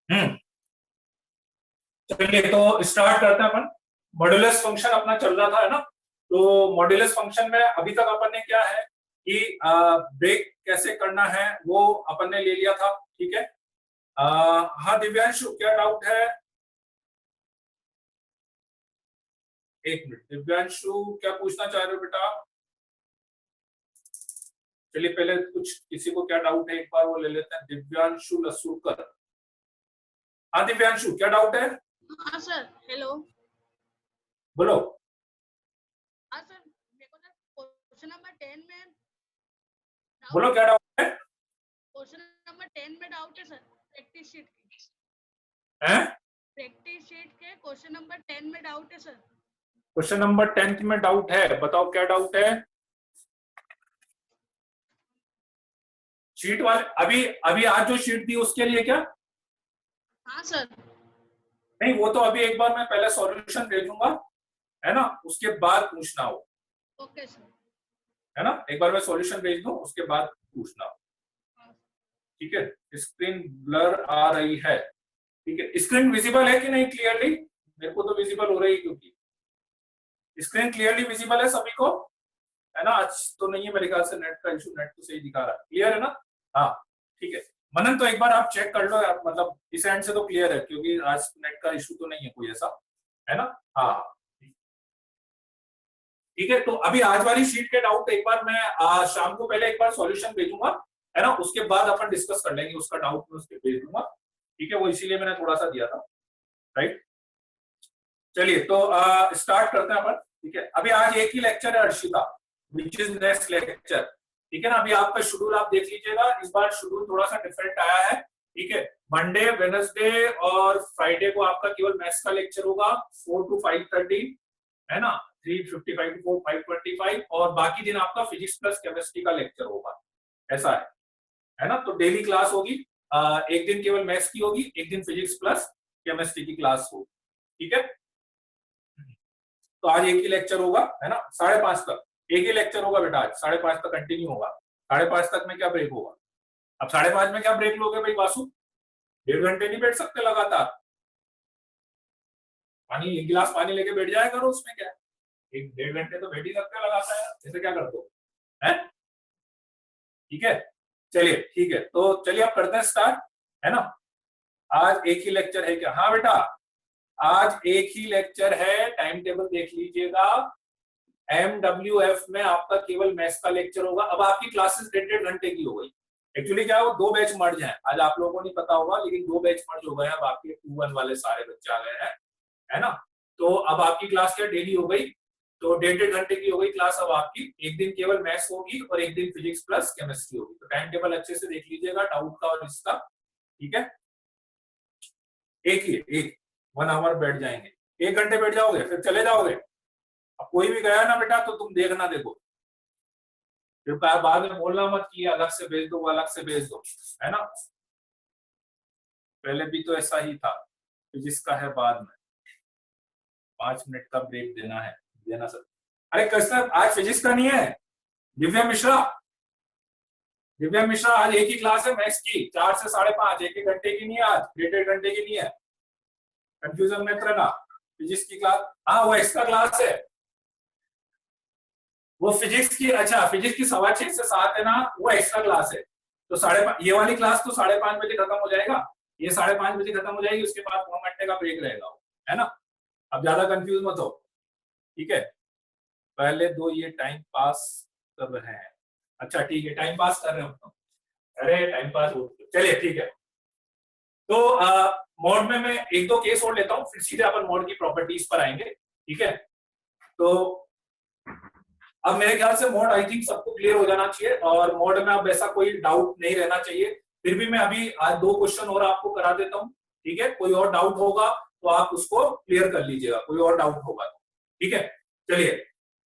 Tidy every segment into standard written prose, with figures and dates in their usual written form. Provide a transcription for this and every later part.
हम्म चलिए तो स्टार्ट करते हैं अपन। मॉड्यूलस फंक्शन अपना चल रहा था, है ना। तो मॉड्यूलस फंक्शन में अभी तक अपन ने क्या है कि ब्रेक कैसे करना है वो अपन ने ले लिया था, ठीक है। हाँ दिव्यांशु, क्या डाउट है? एक मिनट, दिव्यांशु क्या पूछना चाह रहे हो बेटा? चलिए पहले कुछ किसी को क्या डाउट है एक बार वो ले लेते हैं। दिव्यांशु लसूरकर। हाँ दिव्यांशु, क्या डाउट है? हाँ सर, हेलो। बोलो। हाँ सर, मेरे को ना क्वेश्चन नंबर 10 में बोलो क्या डाउट है? क्वेश्चन नंबर 10 में डाउट है सर। प्रैक्टिस शीट के क्वेश्चन नंबर 10 में डाउट है सर। क्वेश्चन नंबर 10 में डाउट है, बताओ क्या डाउट है। शीट वाले अभी अभी आज जो शीट दी उसके लिए क्या? हाँ सर। नहीं, वो तो अभी एक बार मैं पहले सॉल्यूशन भेजूंगा, है ना, उसके बाद पूछना हो, ओके सर। है ना। एक बार मैं सॉल्यूशन भेज दूं उसके बाद पूछना हो, ठीक है। स्क्रीन ब्लर आ रही है, ठीक है। स्क्रीन विजिबल है कि नहीं क्लियरली? मेरे को तो विजिबल हो रही है, क्योंकि स्क्रीन क्लियरली विजिबल है सभी को, है ना। आज तो नहीं है मेरे ख्याल से नेट का इशू, नेट तो सही दिखा रहा है, क्लियर है ना। हाँ ठीक है। मनन तो एक बार आप चेक कर लो यार, मतलब इस एंड से तो क्लियर है, क्योंकि आज नेट का इशू तो नहीं है कोई ऐसा, है ना। हाँ ठीक है। तो अभी आज वाली शीट के डाउट एक बार मैं शाम को पहले एक बार सॉल्यूशन भेजूंगा, है ना, उसके बाद अपन डिस्कस कर लेंगे उसका डाउट मैं उसके भेज दूंगा, ठीक है। वो इसीलिए मैंने थोड़ा सा दिया था, राइट। चलिए तो स्टार्ट करते हैं अपन, ठीक है। अभी आज एक ही लेक्चर है Arshita, which is next lecture, ठीक है ना। अभी आपका शेड्यूल आप देख लीजिएगा, इस बार शेड्यूल थोड़ा सा डिफरेंट आया है, ठीक है। मंडे, वेडनेसडे और फ्राइडे को आपका केवल मैथ्स का लेक्चर होगा 4 to 5:30, है ना, 3:55 to 5:25, और बाकी दिन आपका फिजिक्स प्लस केमिस्ट्री का लेक्चर होगा, ऐसा है ना। तो डेली क्लास होगी, एक दिन केवल मैथ्स की होगी, एक दिन फिजिक्स प्लस केमिस्ट्री की क्लास होगी, ठीक है। तो आज एक ही लेक्चर होगा, है ना, 5:30 तक एक ही लेक्चर होगा बेटा, आज 5:30 तक कंटिन्यू होगा। 5:30 तक में क्या ब्रेक होगा? अब 5:30 में क्या ब्रेक लोगे भाई वासु? 1.5 घंटे नहीं बैठ सकते लगातार। पानी, एक गिलास पानी लेके बैठ जाया करो, उसमें क्या है, 1-1.5 घंटे तो बैठ ही सकते लगातार यार, ऐसे क्या करते हो, है, ठीक है। चलिए ठीक है, तो चलिए आप करते हैं स्टार्ट, है ना। आज एक ही लेक्चर है क्या? हाँ बेटा, आज एक ही लेक्चर है, टाइम टेबल देख लीजिएगा। MWF में आपका केवल मैथ्स का लेक्चर होगा। अब आपकी क्लासेस 1.5 घंटे की हो गई। एक्चुअली क्या है, वो 2 बैच मर्ज हैं, आज आप लोगों को नहीं पता होगा, लेकिन 2 बैच मर्ज हो गए हैं। अब आपके 2-1 वाले सारे बच्चे आ गए हैं, है ना। तो अब आपकी क्लास क्या डेली हो गई, तो 1.5 घंटे की हो गई क्लास अब आपकी। एक दिन केवल मैथ्स होगी और एक दिन फिजिक्स प्लस केमिस्ट्री होगी। तो टाइम टेबल अच्छे से देख लीजिएगा, डाउट का और इसका, ठीक है। एक ही एक 1 आवर बैठ जाएंगे, 1 घंटे बैठ जाओगे फिर चले जाओगे। अब कोई भी गया ना बेटा तो तुम देखना, देखो फिर बाद में बोलना मत कि अलग से भेज दो, अलग से भेज दो, है ना। पहले भी तो ऐसा ही था, फिजिक्स का है बाद में, 5 मिनट का ब्रेक देना है, देना सर। अरे कृष्ण, आज फिजिक्स का नहीं है। दिव्या मिश्रा, दिव्या मिश्रा, आज एक ही क्लास है मैथ्स की, 4 से 5:30, 1-1 घंटे की नहीं है, आज 1.5-1 घंटे की नहीं है। कंफ्यूजन मत रहना। फिजिक्स की क्लास, हाँ वो एक्स्ट्रा क्लास है, वो फिजिक्स की, अच्छा फिजिक्स की 6:15 से 7 है ना, वो एक्स्ट्रा क्लास है। तो 5:30, ये वाली क्लास तो 5:30 बजे खत्म हो जाएगा, ये 5:30 बजे खत्म हो जाएगी, उसके बाद 2 घंटे का ब्रेक रहेगा, है ना। अब ज्यादा कंफ्यूज मत हो, ठीक है। पहले दो ये टाइम पास कर रहे हैं, अच्छा ठीक है, टाइम पास कर रहे हो, अरे टाइम पास हो, चलिए ठीक है। तो मॉड में मैं 1-2 केस और लेता हूँ, फिर सीधे अपन मॉड की प्रॉपर्टीज पर आएंगे, ठीक है। तो अब मेरे ख्याल से मोड आई थिंक सबको क्लियर हो जाना चाहिए, और मोड में अब ऐसा कोई डाउट नहीं रहना चाहिए। फिर भी मैं अभी आज 2 क्वेश्चन और आपको करा देता हूँ, ठीक है। कोई और डाउट होगा तो आप उसको क्लियर कर लीजिएगा, कोई और डाउट होगा तो, ठीक है। चलिए,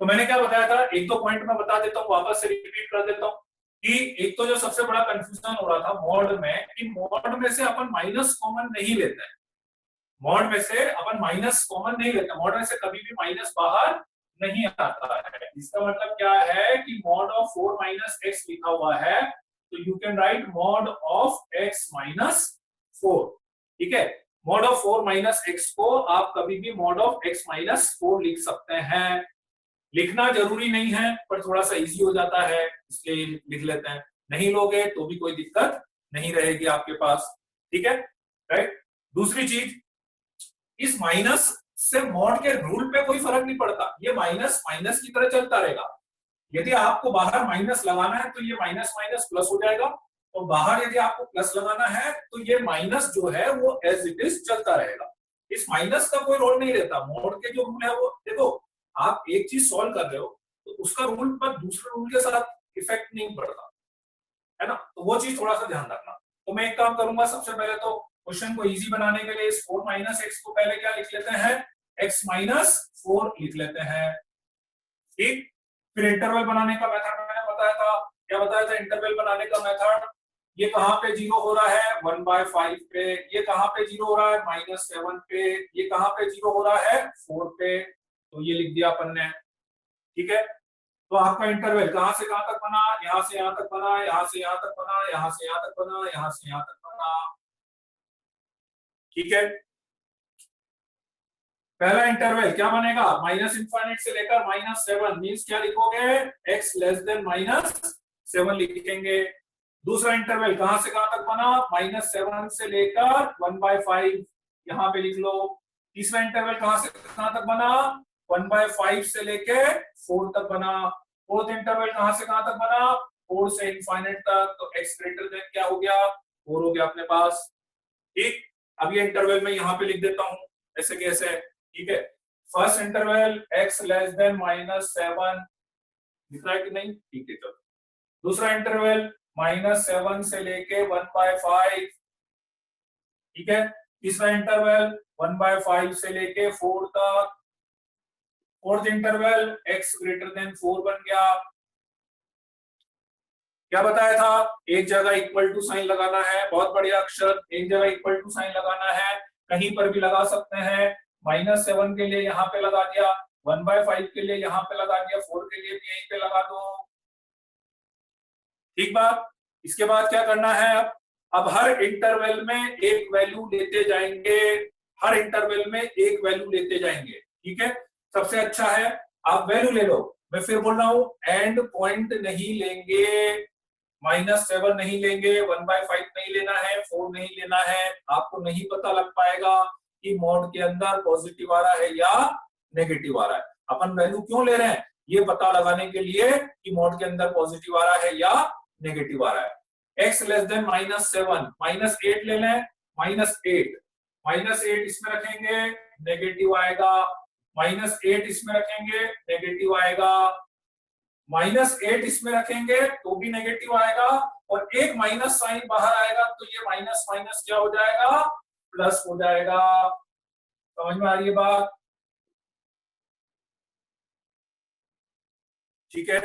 तो मैंने क्या बताया था, 1-2 पॉइंट मैं बता देता हूँ, वापस से रिपीट कर देता हूँ कि एक तो जो सबसे बड़ा कंफ्यूजन हो रहा था मॉड में, कि मॉड में से अपन माइनस कॉमन नहीं लेते हैं। मॉड में से अपन माइनस कॉमन नहीं लेते, मॉड में से कभी भी माइनस बाहर नहीं आता है। इसका मतलब क्या है कि मॉड ऑफ 4 माइनस एक्स लिखा हुआ है, तो you can write mod of x minus 4, ठीक है। मॉड ऑफ 4 माइनस एक्स को आप कभी भी मॉड ऑफ एक्स माइनस 4 लिख सकते हैं। लिखना जरूरी नहीं है, पर थोड़ा सा इजी हो जाता है इसलिए लिख लेते हैं। नहीं लोगे तो भी कोई दिक्कत नहीं रहेगी आपके पास, ठीक है, राइट। दूसरी चीज, इस माइनस से मॉड के रूल पे कोई फर्क नहीं पड़ता, ये माइनस माइनस की तरह चलता रहेगा। यदि आपको बाहर माइनस लगाना है तो ये माइनस माइनस प्लस हो जाएगा, और बाहर यदि आपको प्लस लगाना है तो ये माइनस जो है वो एज इट इज चलता रहेगा। इस माइनस का कोई रोल नहीं रहता। मॉड के जो रूल है वो देखो, आप एक चीज सॉल्व कर रहे हो तो उसका रूल पर दूसरे रूल के साथ इफेक्ट नहीं पड़ता, है ना, तो वो चीज थोड़ा सा ध्यान रखना। तो मैं एक काम करूंगा, सबसे पहले तो क्वेश्चन को इजी बनाने के लिए इस 4 माइनस एक्स को पहले क्या लिख लेते हैं, एक्स माइनस 4 लिख लेते हैं, ठीक। फिर इंटरवल बनाने का मेथड मैंने बताया था, क्या बताया था इंटरवल बनाने का मेथड, ये कहां पे जीरो हो रहा है 1/5 पे, ये कहां पे जीरो हो रहा है -7 पे, ये कहां पे जीरो हो रहा है 4 पे, तो ये लिख दिया अपन ने, ठीक है। तो आपका इंटरवल कहां से कहां तक बना, यहां से यहां तक बना, यहां से यहां तक बना, यहां से यहां तक बना, यहां से यहां तक बना, ठीक है। पहला इंटरवल क्या बनेगा, -∞ से लेकर -7, मींस क्या लिखोगे, x लेस देन -7 लिखेंगे। दूसरा इंटरवल कहां से कहां तक बना, -7 से लेकर 1/5, यहां पे लिख लो। तीसरा इंटरवल कहां से कहां तक बना, 1/5 से लेके 4 तक बना। फोर्थ इंटरवल कहां से कहां तक बना, 4 से इनफाइनाइट तक, तो x ग्रेटर देन क्या हो गया, 4 हो गया अपने पास, ठीक। अब ये इंटरवल मैं यहाँ पे लिख देता हूँ ऐसे कैसे, ठीक है। First interval x less then -7, दिख रहा है कि नहीं, ठीक है, चलो। दूसरा इंटरवल -7 से लेके 1/5, ठीक है। तीसरा इंटरवल 1/5 से लेके 4 तक। Fourth interval x greater then 4 बन गया। क्या बताया था, एक जगह इक्वल टू साइन लगाना है, बहुत बढ़िया अक्षर, एक जगह इक्वल टू साइन लगाना है, कहीं पर भी लगा सकते हैं। -7 के लिए यहाँ पे लगा दिया, 1/5 के लिए यहाँ पे लगा दिया, 4 के लिए भी यहीं पे लगा दो, ठीक बात। इसके बाद क्या करना है, अब हर इंटरवल में एक वैल्यू लेते जाएंगे, हर इंटरवल में एक वैल्यू लेते जाएंगे, ठीक है। सबसे अच्छा है आप वैल्यू ले लो, मैं फिर बोल रहा हूं एंड पॉइंट नहीं लेंगे, -7 नहीं लेंगे, 1/5 नहीं लेना है, 4 नहीं लेना है, आपको नहीं पता लग पाएगा कि मोड के अंदर पॉजिटिव आ रहा है या नेगेटिव आ रहा है। अपन वैल्यू क्यों ले रहे हैं, ये पता लगाने के लिए कि मोड के अंदर पॉजिटिव आ रहा है या नेगेटिव आ रहा है। x लेस देन -7, -8 ले लें, -8 इसमें रखेंगे नेगेटिव आएगा, -8 इसमें रखेंगे नेगेटिव आएगा, -8 इसमें रखेंगे तो भी नेगेटिव आएगा, और एक माइनस साइन बाहर आएगा तो ये माइनस माइनस क्या हो जाएगा, प्लस हो जाएगा। समझ में आ रही है बात, ठीक है।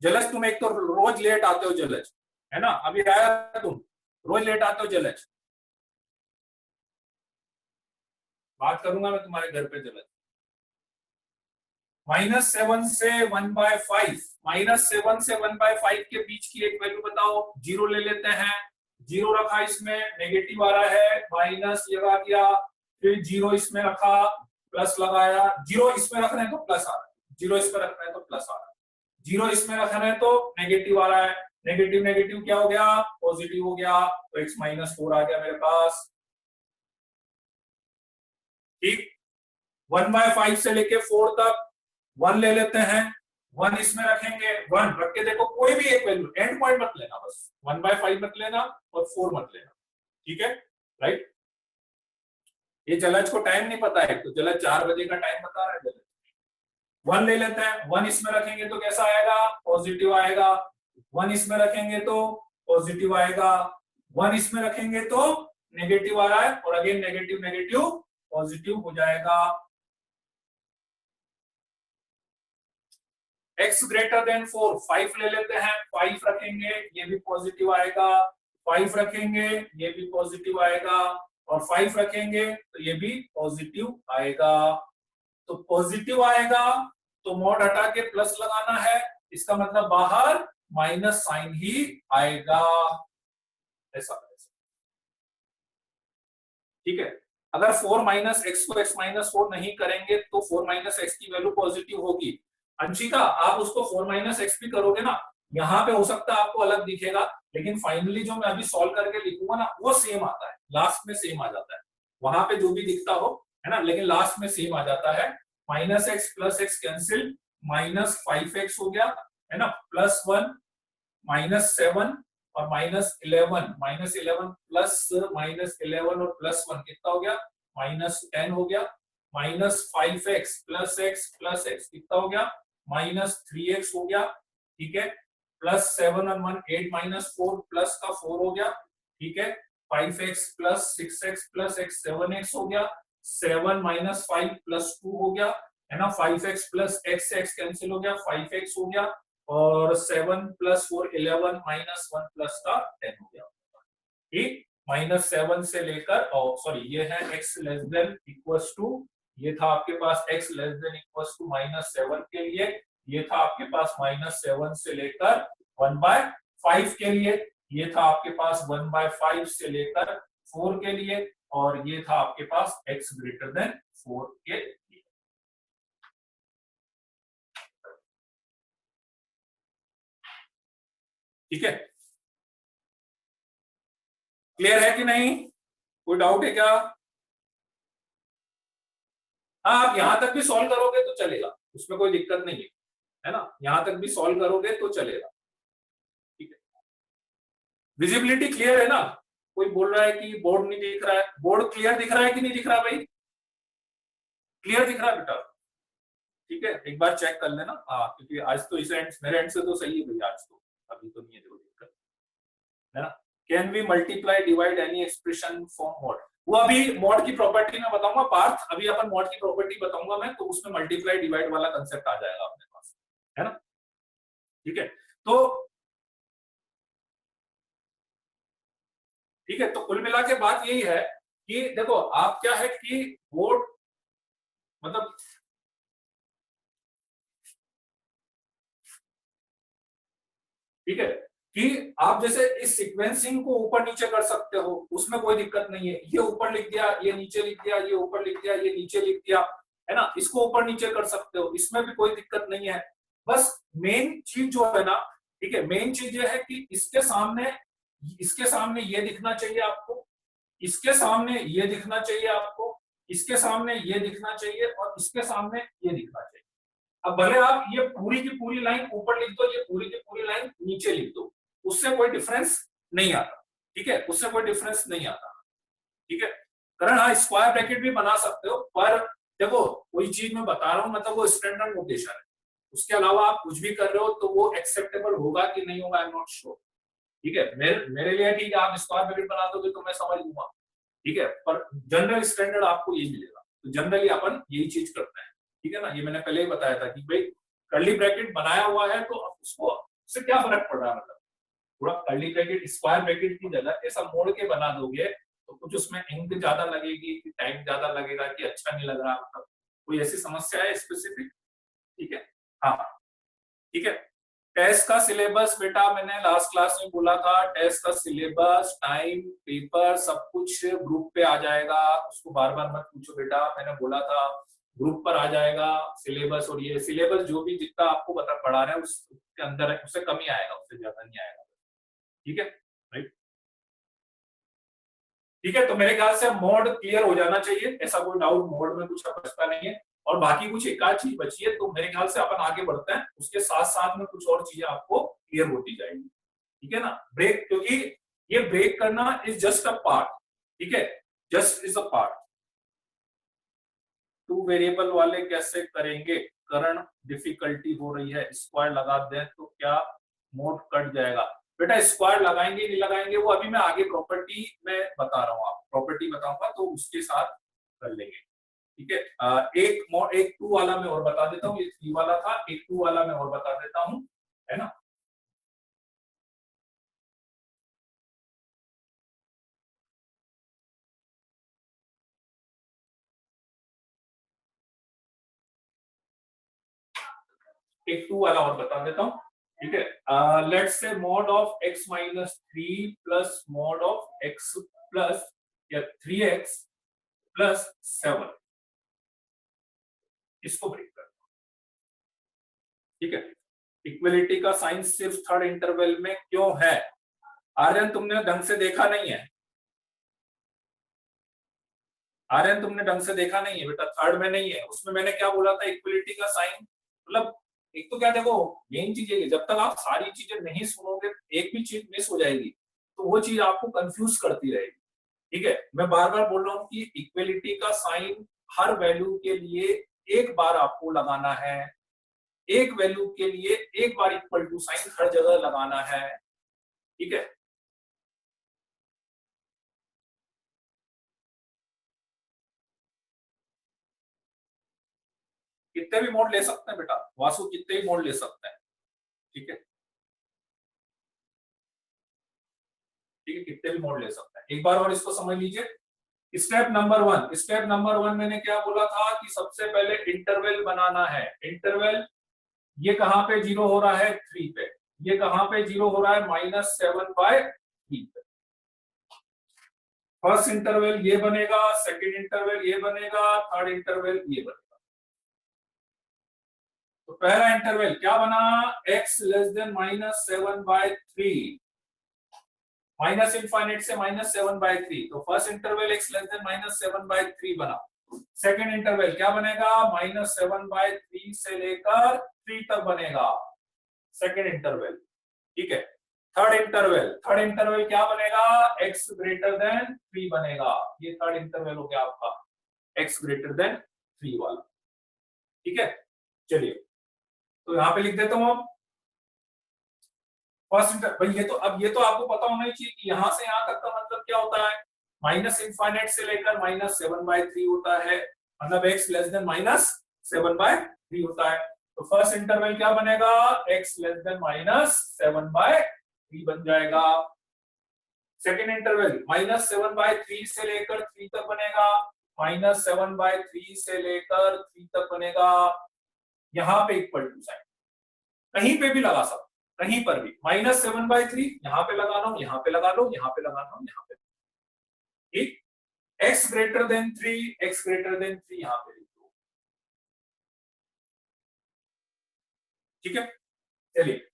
जलज तुम एक तो रोज लेट आते हो जलज, है ना, अभी आया तुम, रोज लेट आते हो जलज, बात करूंगा मैं तुम्हारे घर पे जलज। -7 से 1/5, -7 से 1/5 के बीच की एक वैल्यू बताओ, 0 ले लेते हैं, 0 रखा, इसमें नेगेटिव आ रहा है, माइनस लगा दिया, फिर 0 इसमें रखा, प्लस लगाया, 0 इसमें रख रहे हैं तो प्लस आ रहा है, 0 इसमें रख रहे हैं तो प्लस आ रहा है, 0 इसमें रख रहे हैं तो नेगेटिव आ रहा है, नेगेटिव नेगेटिव क्या हो गया, पॉजिटिव हो गया, तो x -4 आ गया मेरे पास, ठीक। 1/5 से लेके 4 तक 1 ले लेते हैं, 1 इसमें रखेंगे, 1 रख के देखो कोई भी एक वैल्यू, एंड पॉइंट मत लेना, बस 1/5 मत लेना और 4 मत लेना, ठीक है, राइट। ये जलज को टाइम नहीं पता है, तो जलज 4 बजे का टाइम बता रहा है जलज। 1 ले लेते हैं, 1 इसमें रखेंगे तो कैसा आएगा, पॉजिटिव आएगा, 1 इसमें रखेंगे तो पॉजिटिव आएगा, 1 इसमें रखेंगे तो नेगेटिव आ रहा है, और अगेन नेगेटिव नेगेटिव पॉजिटिव हो जाएगा। x ग्रेटर देन 4, 5 ले लेते हैं, 5 रखेंगे ये भी पॉजिटिव आएगा, 5 रखेंगे ये भी पॉजिटिव आएगा, और 5 रखेंगे तो ये भी पॉजिटिव आएगा। तो पॉजिटिव आएगा तो मॉड हटा के प्लस लगाना है, इसका मतलब बाहर माइनस साइन ही आएगा, ऐसा। ठीक है। अगर 4 माइनस एक्स को x माइनस 4 नहीं करेंगे तो 4 माइनस एक्स की वैल्यू पॉजिटिव होगी। अंशिका आप उसको 4 माइनस एक्स भी करोगे ना, यहाँ पे हो सकता है आपको अलग दिखेगा, लेकिन फाइनली जो मैं अभी सॉल्व करके लिखूंगा ना वो सेम आता है, लास्ट में सेम आ जाता है, वहां पे जो भी दिखता हो है ना, लेकिन लास्ट में सेम आ जाता है। Minus x plus x cancel, minus 5x हो गया है ना, प्लस 1 माइनस 7 और -11, -11 प्लस -11 और प्लस 1 कितना हो गया, -10 हो गया, -5x प्लस x कितना हो गया, -3x हो गया, ठीक है, प्लस 7 और 1 8 -4 प्लस का 4 हो गया, ठीक है, 5x plus 6x plus x 7x हो गया, 7 -5 प्लस 2 हो गया है ना, 5x प्लस x कैंसिल हो गया, 5x हो गया, और 7 प्लस 4 11 माइनस 1 प्लस का 10 हो गया, ठीक। -7 से लेकर, और सॉरी ये है x less than equals to, ये था आपके पास x less than equals to -7 के लिए, ये था आपके पास -7 से लेकर 1/5 के लिए, ये था आपके पास 1/5 से लेकर 4 के लिए, और ये था आपके पास x ग्रेटर देन 4 के लिए। ठीक है, क्लियर है कि नहीं, कोई डाउट है क्या? हाँ आप यहां तक भी सॉल्व करोगे तो चलेगा, उसमें कोई दिक्कत नहीं है ना, यहां तक भी सॉल्व करोगे तो चलेगा, ठीक है। विजिबिलिटी क्लियर है ना? कोई बोल रहा है कि बोर्ड नहीं दिख रहा है, बोर्ड क्लियर दिख रहा है कि नहीं दिख रहा भाई? क्लियर दिख रहा है बेटा? ठीक है, एक बार चेक कर लेना, हाँ क्योंकि आज तो इस एंड मेरे एंड से तो सही है भाई, आज तो अभी तो नहीं है जो दिक्कत है ना। Can we multiply divide any expression from mod, वो अभी मॉड की प्रॉपर्टी में बताऊंगा पार्थ, अभी अपन मॉड की प्रॉपर्टी बताऊंगा मैं, तो उसमें मल्टीप्लाई डिवाइड वाला कंसेप्ट आ जाएगा अपने पास, है ना, ठीक है। तो ठीक है, तो कुल मिला के बात यही है कि देखो आप क्या है कि बोर्ड मतलब ठीक है कि आप जैसे इस सीक्वेंसिंग को ऊपर नीचे कर सकते हो, उसमें कोई दिक्कत नहीं है, ये ऊपर लिख दिया, ये नीचे लिख दिया, ये ऊपर लिख दिया, ये नीचे लिख दिया, है ना, इसको ऊपर नीचे कर सकते हो, इसमें भी कोई दिक्कत नहीं है। बस मेन चीज जो है ना, ठीक है, मेन चीज ये है कि इसके सामने ये दिखना चाहिए आपको, इसके सामने ये दिखना चाहिए आपको, इसके सामने ये दिखना चाहिए, और इसके सामने ये दिखना चाहिए। अब भले आप ये पूरी की पूरी लाइन ऊपर लिख दो, ये पूरी की पूरी लाइन नीचे लिख दो, उससे कोई डिफरेंस नहीं आता, ठीक है, उससे कोई डिफरेंस नहीं आता, ठीक है। कारण हाँ स्क्वायर ब्रैकेट भी बना सकते हो, पर देखो कोई चीज मैं बता रहा हूँ, मतलब वो स्टैंडर्ड नोटेशन है, उसके अलावा आप कुछ भी कर रहे हो तो वो एक्सेप्टेबल होगा कि नहीं होगा, आई एम नॉट श्योर, ठीक है। मेरे लिए ठीक है, आप स्क्वायर ब्रैकेट बना दोगे तो मैं समझ लूंगा, ठीक है, पर जनरल स्टैंडर्ड आपको यही मिलेगा, तो जनरली अपन यही चीज करते हैं, ठीक है ना। ये मैंने पहले ही बताया था कि भाई कर्ली ब्रैकेट बनाया हुआ है तो उसको उससे क्या फर्क पड़ रहा है, मतलब थोड़ा कर्ली ब्रैकेट स्क्वायर ब्रैकेट की जगह ऐसा मोड़ के बना दोगे तो कुछ उसमें इंक ज्यादा लगेगी कि टाइम ज्यादा लगेगा कि अच्छा नहीं लग रहा, मतलब कोई ऐसी समस्या है स्पेसिफिक, ठीक है। हाँ ठीक है, टेस्ट का सिलेबस बेटा मैंने लास्ट क्लास में बोला था, टेस्ट का सिलेबस टाइम पेपर सब कुछ ग्रुप पे आ जाएगा, उसको बार बार मत पूछो बेटा, मैंने बोला था ग्रुप पर आ जाएगा सिलेबस, और ये सिलेबस जो भी जितना आपको पढ़ा रहे हैं उसके अंदर है, उससे कम ही आएगा, उससे ज्यादा नहीं आएगा, ठीक है राइट। ठीक है, तो मेरे ख्याल से मोड क्लियर हो जाना चाहिए, ऐसा कोई डाउट मोड में कुछ बचता नहीं है, और बाकी कुछ एक आध चीज बची है, तो मेरे ख्याल से अपन आगे बढ़ते हैं, उसके साथ साथ में कुछ और चीजें आपको क्लियर होती जाएंगी, ठीक है ना। ब्रेक, क्योंकि ये ब्रेक करना इज जस्ट अ पार्ट, ठीक है, just is a part. Two variable वाले कैसे करेंगे, करंट डिफिकल्टी हो रही है, स्क्वायर लगा दें तो क्या मोड कट जाएगा? बेटा स्क्वायर लगाएंगे नहीं लगाएंगे वो अभी मैं आगे प्रॉपर्टी में बता रहा हूँ, आप प्रॉपर्टी बताऊंगा तो उसके साथ कर लेंगे, ठीक है। एक 2 वाला मैं और बता देता हूँ, ये 3 वाला था, एक 2 वाला मैं और बता देता हूँ, है ना। एक 2 वाला और बता देता हूँ, ठीक है। Let's say mod of x - 3 plus mod of x plus या 3x प्लस 7, इसको ब्रेक कर दो। ठीक है, इक्वलिटी का साइन सिर्फ थर्ड इंटरवल में क्यों है? आर्यन तुमने ढंग से देखा नहीं है, आर्यन तुमने ढंग से देखा नहीं है बेटा, थर्ड में नहीं है। उसमें मैंने क्या बोला था, इक्वलिटी का साइन मतलब एक तो क्या, देखो मेन चीज है जब तक आप सारी चीजें नहीं सुनोगे एक भी चीज मिस हो जाएगी तो वो चीज आपको कंफ्यूज करती रहेगी। ठीक है, मैं बार बार बोल रहा हूँ कि इक्वलिटी का साइन हर वैल्यू के लिए एक बार आपको लगाना है, एक वैल्यू के लिए एक बार इक्वल टू साइन हर जगह लगाना है। ठीक है, कितने भी मोड ले सकते हैं बेटा, वासु कितने भी मोड ले सकते हैं। ठीक है, ठीक है, कितने भी मोड ले सकते हैं। एक बार और इसको समझ लीजिए। स्टेप नंबर 1, स्टेप नंबर 1 मैंने क्या बोला था कि सबसे पहले इंटरवल बनाना है। इंटरवल ये कहां पे जीरो हो रहा है, 3 पे। ये कहां पे जीरो हो रहा है, -7/3 पे। फर्स्ट इंटरवल ये बनेगा, सेकंड इंटरवल ये बनेगा, थर्ड इंटरवल ये बनेगा। तो पहला इंटरवल क्या बना, x less then -7/3, minus infinite से -7/3। तो first interval x less then -7/3 बना। सेकंड इंटरवल क्या बनेगा, -7/3 से लेकर 3 तक बनेगा सेकंड इंटरवल। ठीक है, थर्ड इंटरवल क्या बनेगा, x ग्रेटर देन 3 बनेगा। ये थर्ड इंटरवल हो गया आपका x ग्रेटर देन 3 वाला। ठीक है, चलिए तो यहां पे लिख देता हूं अब फर्स्ट इंटर भाई। ये तो आपको पता होना ही चाहिए कि यहां से यहां तक का मतलब क्या होता है, माइनस इनफाइनाइट से लेकर -7/3 होता है, मतलब x लेस देन -7/3 होता है। तो फर्स्ट इंटरवल क्या बनेगा, x लेस देन -7/3 बन जाएगा। सेकेंड इंटरवल -7/3 से लेकर 3 तक बनेगा, -7/3 से लेकर 3 तक बनेगा। यहां पे इक्वल टू साइन कहीं पे भी लगा सकते, कहीं पर भी -7/3 यहां पे लगा लो, यहां पे लगा लो, यहां पे लगा लो, यहां पे। ठीक, x greater then 3, x greater then 3 यहां पे लिख दो। ठीक है, चलिए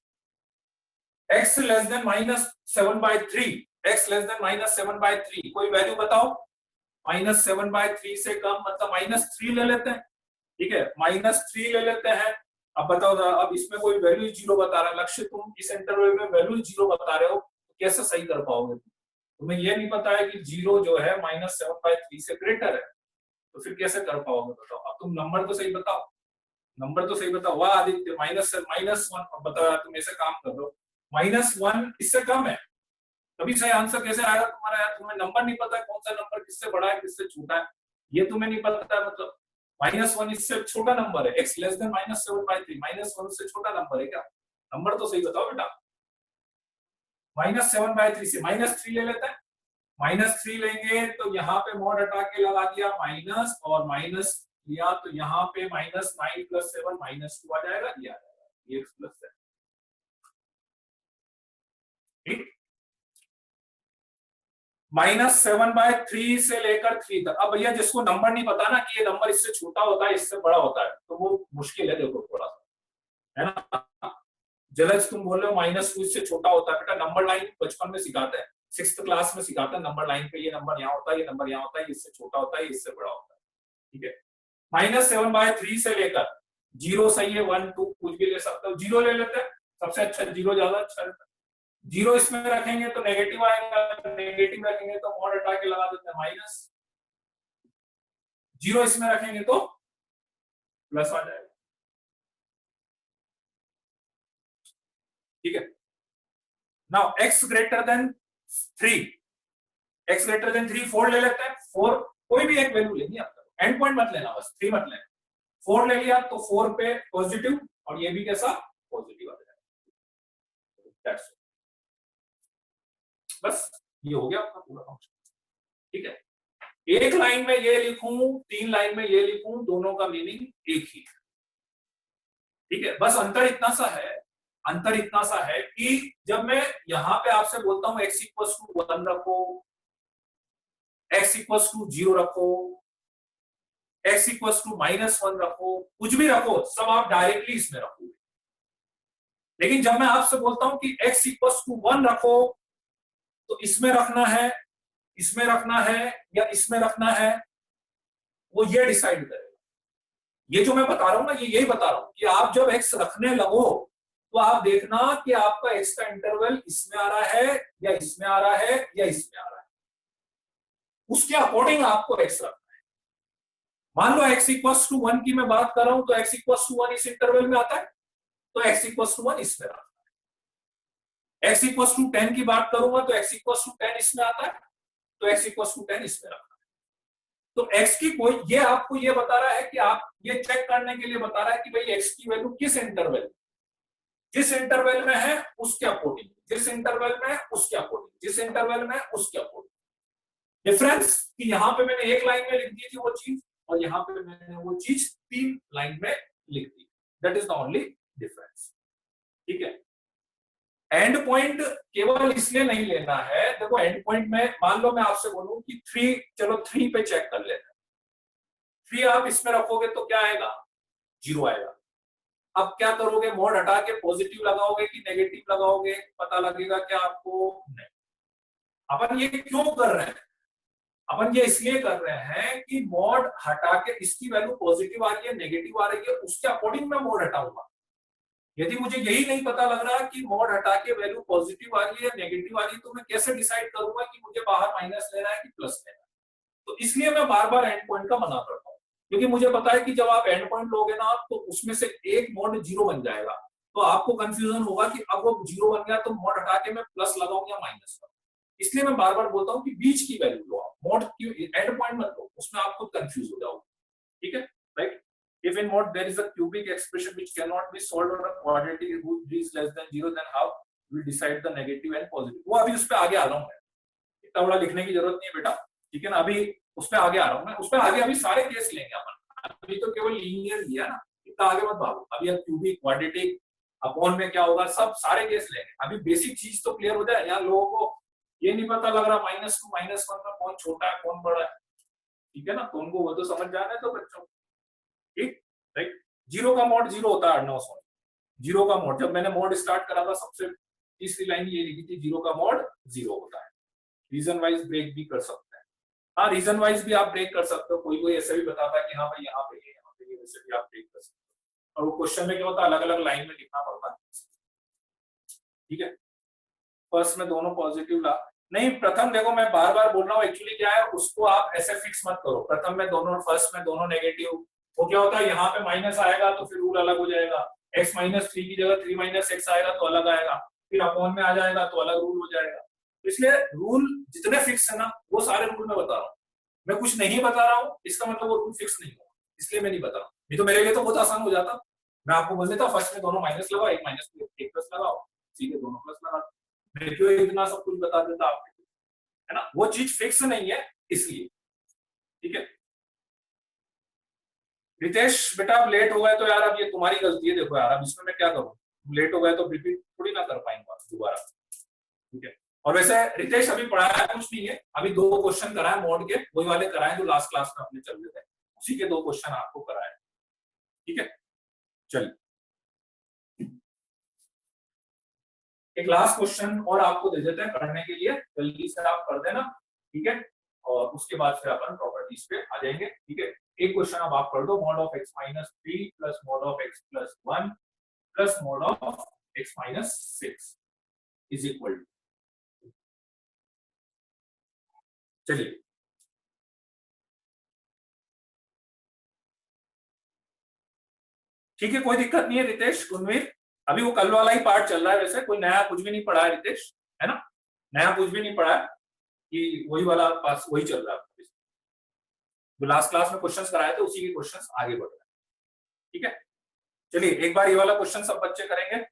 x less then -7/3, x less then -7/3 कोई वैल्यू बताओ। -7/3 से कम मतलब -3 ले लेते हैं। ठीक है, -3 ले लेते हैं। अब बताओ, अब इसमें कोई वैल्यू 0 बता रहा है, लक्ष्य तुम इस इंटरवल में वैल्यू 0 बता रहे हो, तो कैसे सही कर पाओगे? तुम्हें ये नहीं पता है कि 0 जो है -7/3 से ग्रेटर है, तो फिर कैसे कर पाओगे बताओ? अब तुम नंबर तो सही बताओ, नंबर तो सही बताओ। वाह आदित्य, -1। अब बताओ तुम ऐसे काम कर दो, -1 इससे कम है, तभी सही आंसर कैसे आएगा तुम्हारा? यार तुम्हें नंबर नहीं पता है कौन सा नंबर किससे बड़ा है किससे छोटा है, ये तुम्हें नहीं पता है। मतलब -1 इससे छोटा नंबर है, x लेस देन -7/3, -1 से छोटा नंबर है क्या? नंबर तो सही बताओ बेटा। -7/3 से -3 ले लेते हैं, -3 लेंगे तो यहाँ पे मॉड हटा के लगा दिया माइनस, और माइनस लिया तो यहाँ पे -9 + 7 -2 आ जाएगा, ये आ जाएगा, ये x + 7। ठीक, -7/3 से लेकर 3 तक। अब भैया जिसको नंबर नहीं पता ना कि ये नंबर इससे छोटा होता है इससे बड़ा होता है, तो वो मुश्किल है, देखो थोड़ा सा, है ना। जलज तुम बोल रहे हो -2 इससे छोटा होता है, बेटा नंबर लाइन बचपन में सिखाते हैं, 6th क्लास में सिखाते हैं नंबर लाइन पे, ये नंबर यहाँ होता है, ये नंबर यहाँ होता है, इससे छोटा होता है, इससे बड़ा होता है। ठीक है, -7/3 से लेकर 0 सही है, 1 2 कुछ भी ले सकते हो, 0 ले लेते हैं, सबसे अच्छा 0 ज्यादा अच्छा है। 0 इसमें रखेंगे तो नेगेटिव आएगा, नेगेटिव रखेंगे तो मॉड हटा के लगा देते हैं माइनस, 0 इसमें रखेंगे तो प्लस आ जाएगा। ठीक है, now x greater then 3, x greater then 3 4 ले लेते हैं। 4 कोई भी एक वैल्यू लेंगे आप, एंड पॉइंट मत लेना, बस 3 मत लेना। 4 ले लिया तो 4 पे पॉजिटिव, और ये भी कैसा पॉजिटिव आ जाएगा। बस ये हो गया आपका पूरा फंक्शन। ठीक है, एक लाइन में ये लिखूं, 3 लाइन में ये लिखूं, दोनों का मीनिंग एक ही है। ठीक है, बस अंतर इतना सा है, अंतर इतना सा है कि जब मैं यहां पे आपसे बोलता हूं x = 1 रखो, x = 0 रखो, x इक्वल्स टू -1 रखो, कुछ भी रखो, सब आप डायरेक्टली इसमें रखोगे। लेकिन जब मैं आपसे बोलता हूं कि x इक्वल्स टू 1 रखो, तो इसमें रखना है, इसमें रखना है या इसमें रखना है, वो ये डिसाइड करेगा। ये जो मैं बता रहा हूं ना, ये यही बता रहा हूं कि आप जब x रखने लगो तो आप देखना कि आपका x का इंटरवल इसमें आ रहा है या इसमें आ रहा है या इसमें आ रहा है, उसके अकॉर्डिंग आपको x रखना है। मान लो x इक्वल्स टू 1 की मैं बात कर रहा हूं, तो x इक्वल्स टू 1 इस इंटरवल में आता है, तो x इक्वल्स टू 1 इसमें आता है। x इक्वल्स टू 10 की बात करूंगा तो x इक्वल्स टू 10 इसमें आता है, तो x इक्वल्स टू 10 इसमें रखना है। तो x की कोई, ये आपको ये बता रहा है कि आप ये चेक करने के लिए बता रहा है कि भाई x की वैल्यू किस इंटरवल, जिस इंटरवल में है उसके अकॉर्डिंग, जिस इंटरवल में है उसके अकॉर्डिंग, जिस इंटरवल में है उसके अकॉर्डिंग। डिफरेंस कि यहां पे मैंने एक लाइन में लिख दी थी वो चीज, और यहां पे मैंने वो चीज 3 लाइन में लिख दी। That is the only difference. ठीक है। एंड पॉइंट केवल इसलिए नहीं लेना है, देखो एंड पॉइंट में मान लो मैं आपसे बोलूं कि 3, चलो 3 पे चेक कर लेते हैं। 3 आप इसमें रखोगे तो क्या आएगा, 0 आएगा। अब क्या करोगे, मोड हटा के पॉजिटिव लगाओगे कि नेगेटिव लगाओगे, पता लगेगा क्या आपको, नहीं। अपन ये क्यों कर रहे हैं, अपन ये इसलिए कर रहे हैं कि मोड हटा के इसकी वैल्यू पॉजिटिव आ रही है नेगेटिव आ रही है, उसके अकॉर्डिंग मैं मोड हटाऊंगा। यदि मुझे यही नहीं पता लग रहा कि मोड हटा के वैल्यू पॉजिटिव आ रही है नेगेटिव आ रही है, तो मैं कैसे डिसाइड करूंगा कि मुझे बाहर माइनस लेना है कि प्लस लेना है। तो इसलिए मैं बार बार एंड पॉइंट का मना करता हूँ, क्योंकि मुझे पता है कि जब आप एंड पॉइंट लोगे ना तो उसमें से एक मोड 0 बन जाएगा, तो आपको कंफ्यूजन होगा कि अब वो 0 बन गया तो मोड हटा के मैं प्लस लगाऊं या माइनस लगाऊं। इसलिए मैं बार बार बोलता हूँ कि बीच की वैल्यू लो आप, मोड की एंड पॉइंट मत लो, उसमें आप खुद कंफ्यूज हो जाओगे। ठीक है, right. If in mod there is a cubic expression which cannot be solved on a quadratic whose g is less than 0, then how we decide the negative and positive? वो अभी उस पे आगे आ रहा हूँ मैं, इतना बड़ा लिखने की जरूरत नहीं है बेटा। ठीक है ना, अभी उस पे आगे आ रहा हूँ मैं, उस पे आगे अभी सारे केस लेंगे अपन, अभी तो केवल लीनियर लिया ना, इतना आगे मत भागो। अभी अब क्यूबिक, क्वाड्रेटिक, अपॉन में क्या होगा, सब सारे केस लेंगे। अभी बेसिक चीज तो क्लियर हो जाए। यहाँ लोगों को ये नहीं पता लग रहा -2 -1 में कौन छोटा है कौन बड़ा है। ठीक है ना, तो उनको वो तो समझ जाना है तो बच्चों। ठीक, राइट। 0 का मोड 0 होता है, 0 का मोड, जब मैंने मोड स्टार्ट करा था सबसे तीसरी लाइन ये लिखी थी, 0 का मोड 0 होता है। रीजन वाइज ब्रेक भी कर सकते हैं। हाँ, रीजन वाइज भी आप ब्रेक कर सकते हो, कोई कोई ऐसे भी बताता है कि हाँ भाई यहाँ पे ये, यहाँ पे ये, वैसे भी आप ब्रेक कर सकते हो। और वो क्वेश्चन में क्या होता है, अलग अलग लाइन में लिखना पड़ता है। ठीक है, फर्स्ट में दोनों पॉजिटिव ला नहीं, प्रथम देखो मैं बार बार बोल रहा हूँ, एक्चुअली क्या है उसको आप ऐसे फिक्स मत करो, प्रथम में दोनों, फर्स्ट में दोनों नेगेटिव। वो क्या होता है, यहाँ पे माइनस आएगा तो फिर रूल अलग हो जाएगा, x -3 की जगह 3 - x आएगा तो अलग आएगा, फिर अपॉन में आ जाएगा तो अलग रूल हो जाएगा। तो इसलिए रूल जितने फिक्स है ना वो सारे रूल मैं बता रहा हूँ। मैं कुछ नहीं बता रहा हूँ इसका मतलब वो रूल फिक्स नहीं होगा, इसलिए मैं नहीं बता रहा हूँ। नहीं तो मेरे लिए तो बहुत आसान हो जाता, मैं आपको बोल देता फर्स्ट में दोनों माइनस लगाओ, एक माइनस एक प्लस लगाओ, सीधे दोनों प्लस लगा। मैं क्यों इतना सब कुछ बता देता आपको, है ना, वो चीज फिक्स नहीं है इसलिए। ठीक है रितेश बेटा, आप लेट हो गए तो यार अब ये तुम्हारी गलती है, देखो यार अब इसमें मैं क्या करूं, तुम लेट हो गए तो रिपीट थोड़ी ना कर पाएंगे दोबारा। ठीक है, और वैसे रितेश अभी पढ़ाया कुछ नहीं है, अभी 2 क्वेश्चन कराए मोड के, वही वाले कराए जो लास्ट क्लास में अपने चल रहे थे, उसी के 2 क्वेश्चन आपको कराए। ठीक है, चलिए एक लास्ट क्वेश्चन और आपको दे देते हैं करने के लिए, जल्दी से आप कर देना। ठीक है, और उसके बाद फिर अपन प्रॉपर्टीज पे आ जाएंगे। ठीक है, एक क्वेश्चन अब आप कर दो, mod of x - 3 plus mod of x + 1 plus mod of x - 6 is equal to, चलिए ठीक है, कोई दिक्कत नहीं है रितेश, गुणवीर, अभी वो कल वाला ही पार्ट चल रहा है, वैसे कोई नया कुछ भी नहीं पढ़ा है रितेश, है ना, नया कुछ भी नहीं पढ़ा है, कि वही वाला पास वही चल रहा है, जो लास्ट क्लास में क्वेश्चंस कराए थे उसी के क्वेश्चंस आगे बढ़ रहे हैं। ठीक है, चलिए एक बार ये वाला क्वेश्चन सब बच्चे करेंगे।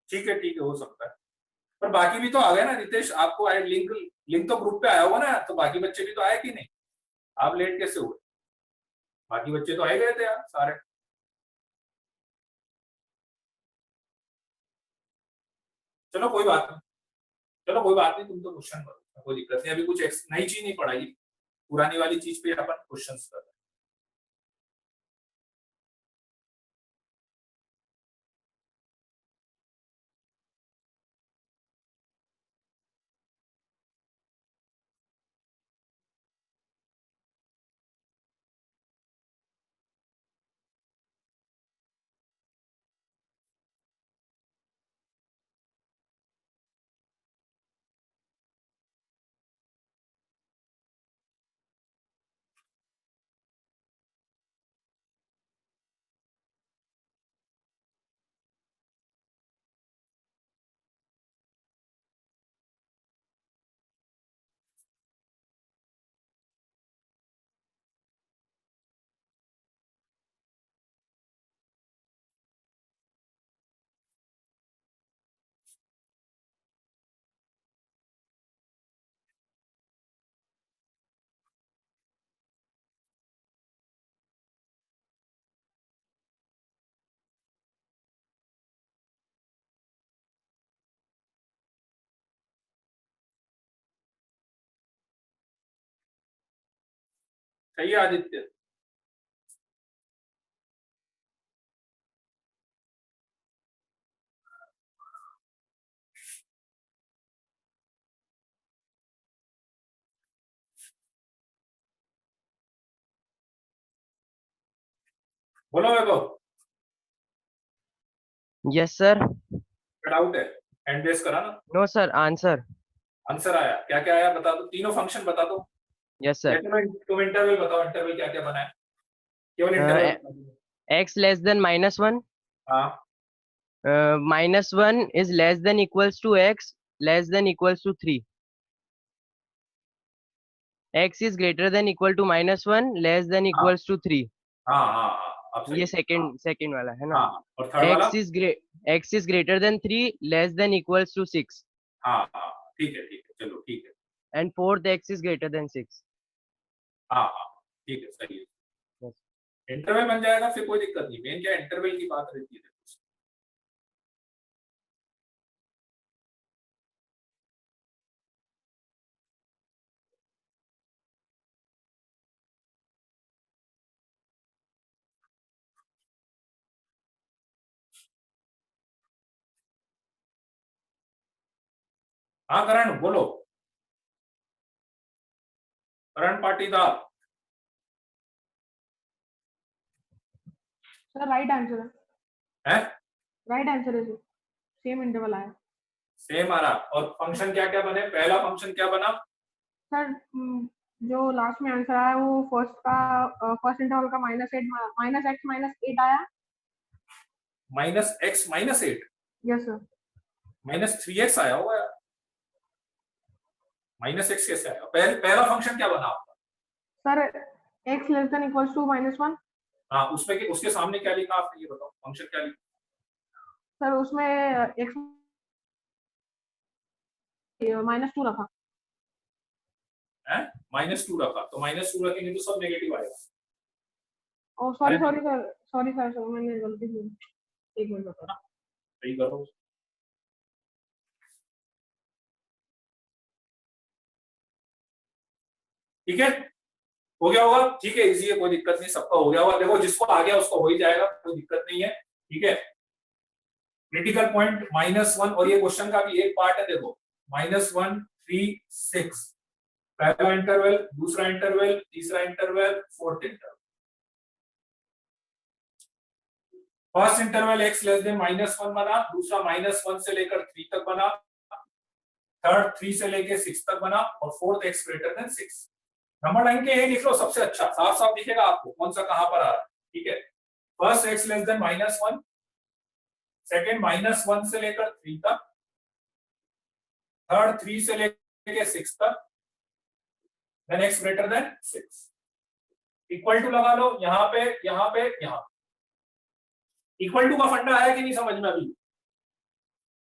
ठीक है हो सकता है, पर बाकी भी तो आ गए ना रितेश, आपको आए लिंक, लिंक तो ग्रुप पे आया होगा ना, तो बाकी बच्चे भी तो आए कि नहीं, आप लेट कैसे हुए, बाकी बच्चे तो आए गए थे यार सारे। चलो कोई बात नहीं, चलो कोई बात नहीं, तुम तो क्वेश्चन करो। कोई दिक्कत नहीं, अभी कुछ नई चीज नहीं पढ़ाई, पुरानी वाली चीज पे अपन क्वेश्चंस कर रहे हैं। सही है आदित्य। बोलो वैभव, यस सर। डाउट है? हैंड रेस करा ना? No sir, answer. आंसर आया? क्या क्या आया बता दो, तीनों फंक्शन बता दो। Yes sir. तुम इंटरवल बताओ, इंटरवल क्या क्या बना है, केवल इंटरवल बता दो। एक्स लेस देन -1, हाँ, -1 is less than equals to x less than equals to 3. x is greater than equal to -1 less than हाँ, equals to 3. हाँ, हाँ, हाँ, अब सही ये है। हाँ, सेकंड वाला है ना। हाँ, और थर्ड वाला? x is greater than 3 less than equals to 6. हाँ, हाँ, ठीक है, चलो ठीक है। And fourth, x is greater than 6. हाँ, हाँ, ठीक है, सही है। Yes. इंटरवल बन जाएगा, फिर कोई दिक्कत नहीं, मेन क्या इंटरवल की बात रहती है। हाँ करण बोलो, करण पाटीदार। सर राइट आंसर है। है? राइट आंसर है सर, सेम इंटरवल आया। सेम आ रहा। और फंक्शन क्या क्या बने? पहला फंक्शन क्या बना? सर जो लास्ट में आंसर आया वो फर्स्ट इंटरवल का -8 आया। -x-8? Yes sir. -3x आया होगा यार, -x कैसे आया? पहला फंक्शन क्या बना आपका? Sir x less than equals to -1। हाँ, उसमें उसके सामने क्या लिखा आपने, ये बताओ फंक्शन क्या लिखा? सर उसमें x -2 रखा। है -2 रखा, तो -2 रखेंगे तो सब नेगेटिव आएगा। ओ सॉरी सर मैंने गलती की। एक मिनट बताओ। सही करो। ठीक है, हो गया होगा, ठीक है, इजी है, कोई दिक्कत नहीं, सबका हो गया होगा। देखो जिसको आ गया उसको हो ही जाएगा, कोई दिक्कत नहीं है। ठीक है, क्रिटिकल पॉइंट -1, और ये क्वेश्चन का भी एक पार्ट है, देखो -1 3 6, पहला इंटरवल, दूसरा इंटरवल, तीसरा interval, fourth interval. First interval x less then -1 बना, दूसरा -1 से लेकर 3 तक बना, थर्ड 3 से लेकर 6 तक बना, और fourth x greater than 6। Number line के ये लिख लो, सबसे अच्छा साफ साफ दिखेगा आपको कौन सा कहां पर आ रहा है। ठीक है, first x less then -1, second -1 से लेकर 3 तक, थर्ड 3 से लेकर 6 तक, then x greater than 6। Equal to लगा लो यहाँ पे, यहाँ पे, यहाँ। इक्वल टू का फंडा है कि नहीं समझ में अभी?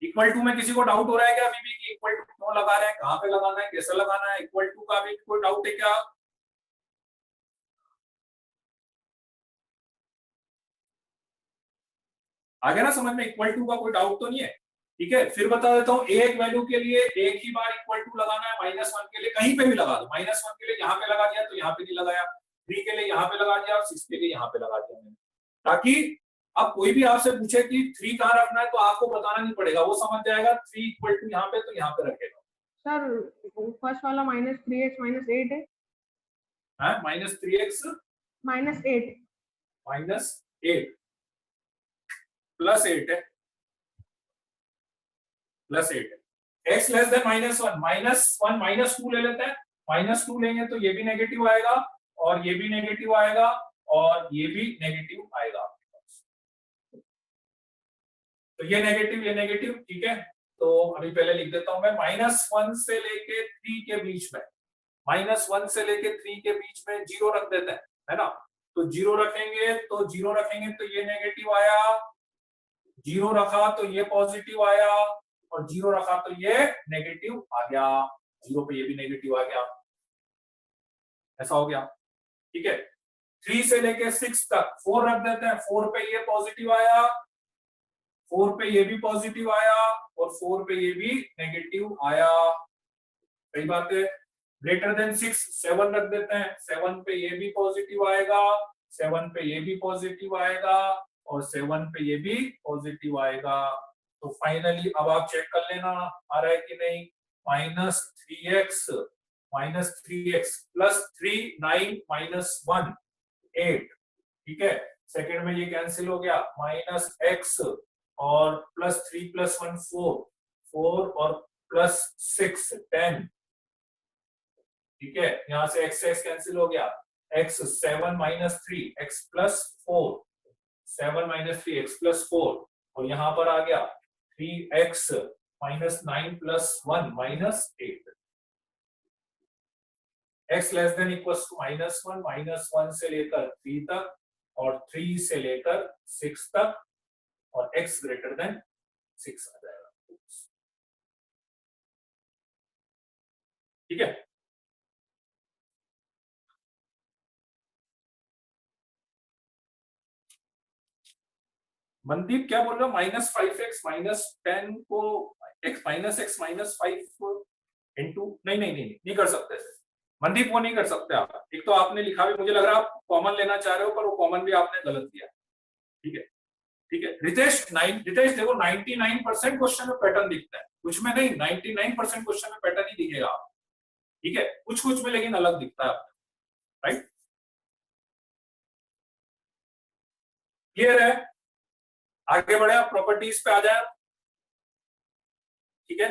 इक्वल टू में किसी को डाउट हो रहा है क्या अभी भी, कि इक्वल टू क्यों लगा रहे हैं, कहां पे लगाना है, कैसे लगाना है? इक्वल टू का भी कोई डाउट है क्या? आ गया ना समझ में? इक्वल टू का कोई डाउट तो नहीं है? ठीक है, फिर बता देता हूँ, एक वैल्यू के लिए एक ही बार इक्वल टू लगाना है, -1 के लिए कहीं पे भी लगा दो, -1 के लिए यहाँ पे लगा दिया तो यहाँ पे नहीं लगाया, 3 के लिए यहाँ पे लगा दिया और 6 के लिए यहाँ पे लगा दिया मैंने, ताकि अब कोई भी आपसे पूछे कि 3 कहाँ रखना है तो आपको बताना नहीं पड़ेगा, वो समझ जाएगा 3 इक्वल टू यहाँ पे तो यहाँ पे रखेगा। सर फर्स्ट वाला -3x -8 है। हाँ, -3x -8 -8 +8 है, +8 है। x लेस देन -1 -2 ले लेते हैं, -2 लेंगे तो ये भी नेगेटिव आएगा और ये भी नेगेटिव आएगा और ये भी नेगेटिव आएगा आपके पास, तो ये नेगेटिव, ठीक है। तो अभी पहले लिख देता हूं मैं, -1 से लेके 3 के बीच में, -1 से लेके 3 के बीच में 0 रख देते हैं, है ना। तो 0 रखेंगे तो ये नेगेटिव आया, 0 रखा तो ये पॉजिटिव आया और 0 रखा तो ये नेगेटिव आ गया, 0 पे ये भी नेगेटिव आ गया, ऐसा हो गया, ठीक है। 3 से लेके 6 तक 4 रख देते हैं, 4 पे ये पॉजिटिव आया, 4 पे ये भी पॉजिटिव आया और 4 पे ये भी नेगेटिव आया, सही बात है। ग्रेटर देन 6 7 रख देते हैं, 7 पे ये भी पॉजिटिव आएगा, 7 पे ये भी पॉजिटिव आएगा और 7 पे ये भी पॉजिटिव आएगा। तो फाइनली अब आप चेक कर लेना आ रहा है कि नहीं, -3x +3 9 -1 8, ठीक है। सेकंड में ये कैंसिल हो गया, -x और +3 + 1 4 और +6 10, ठीक है। यहां से x कैंसिल हो गया, x 7 - 3 x +4 7 - 3 x +4 और यहां पर आ गया 3x -9 + 1 -8, x less than equals to -1 -1 से लेकर 3 तक और 3 से लेकर 6 तक और x ग्रेटर देन 6 आ जाएगा, ठीक है। मनदीप क्या बोल रहा है, -5x -10 को x -5 इंटू, नहीं कर सकते मनदीप, वो नहीं कर सकते आप। एक तो आपने लिखा भी, मुझे लग रहा है आप कॉमन लेना चाह रहे हो पर वो कॉमन भी आपने गलत किया, ठीक है, ठीक है। रितेश देखो 99% क्वेश्चन में पैटर्न दिखता है, कुछ में नहीं, 99% क्वेश्चन में पैटर्न ही दिखेगा, ठीक है। कुछ में लेकिन अलग दिखता है, राइट, क्लियर है। आगे बढ़े, आप प्रॉपर्टीज पे आ जाए, ठीक है।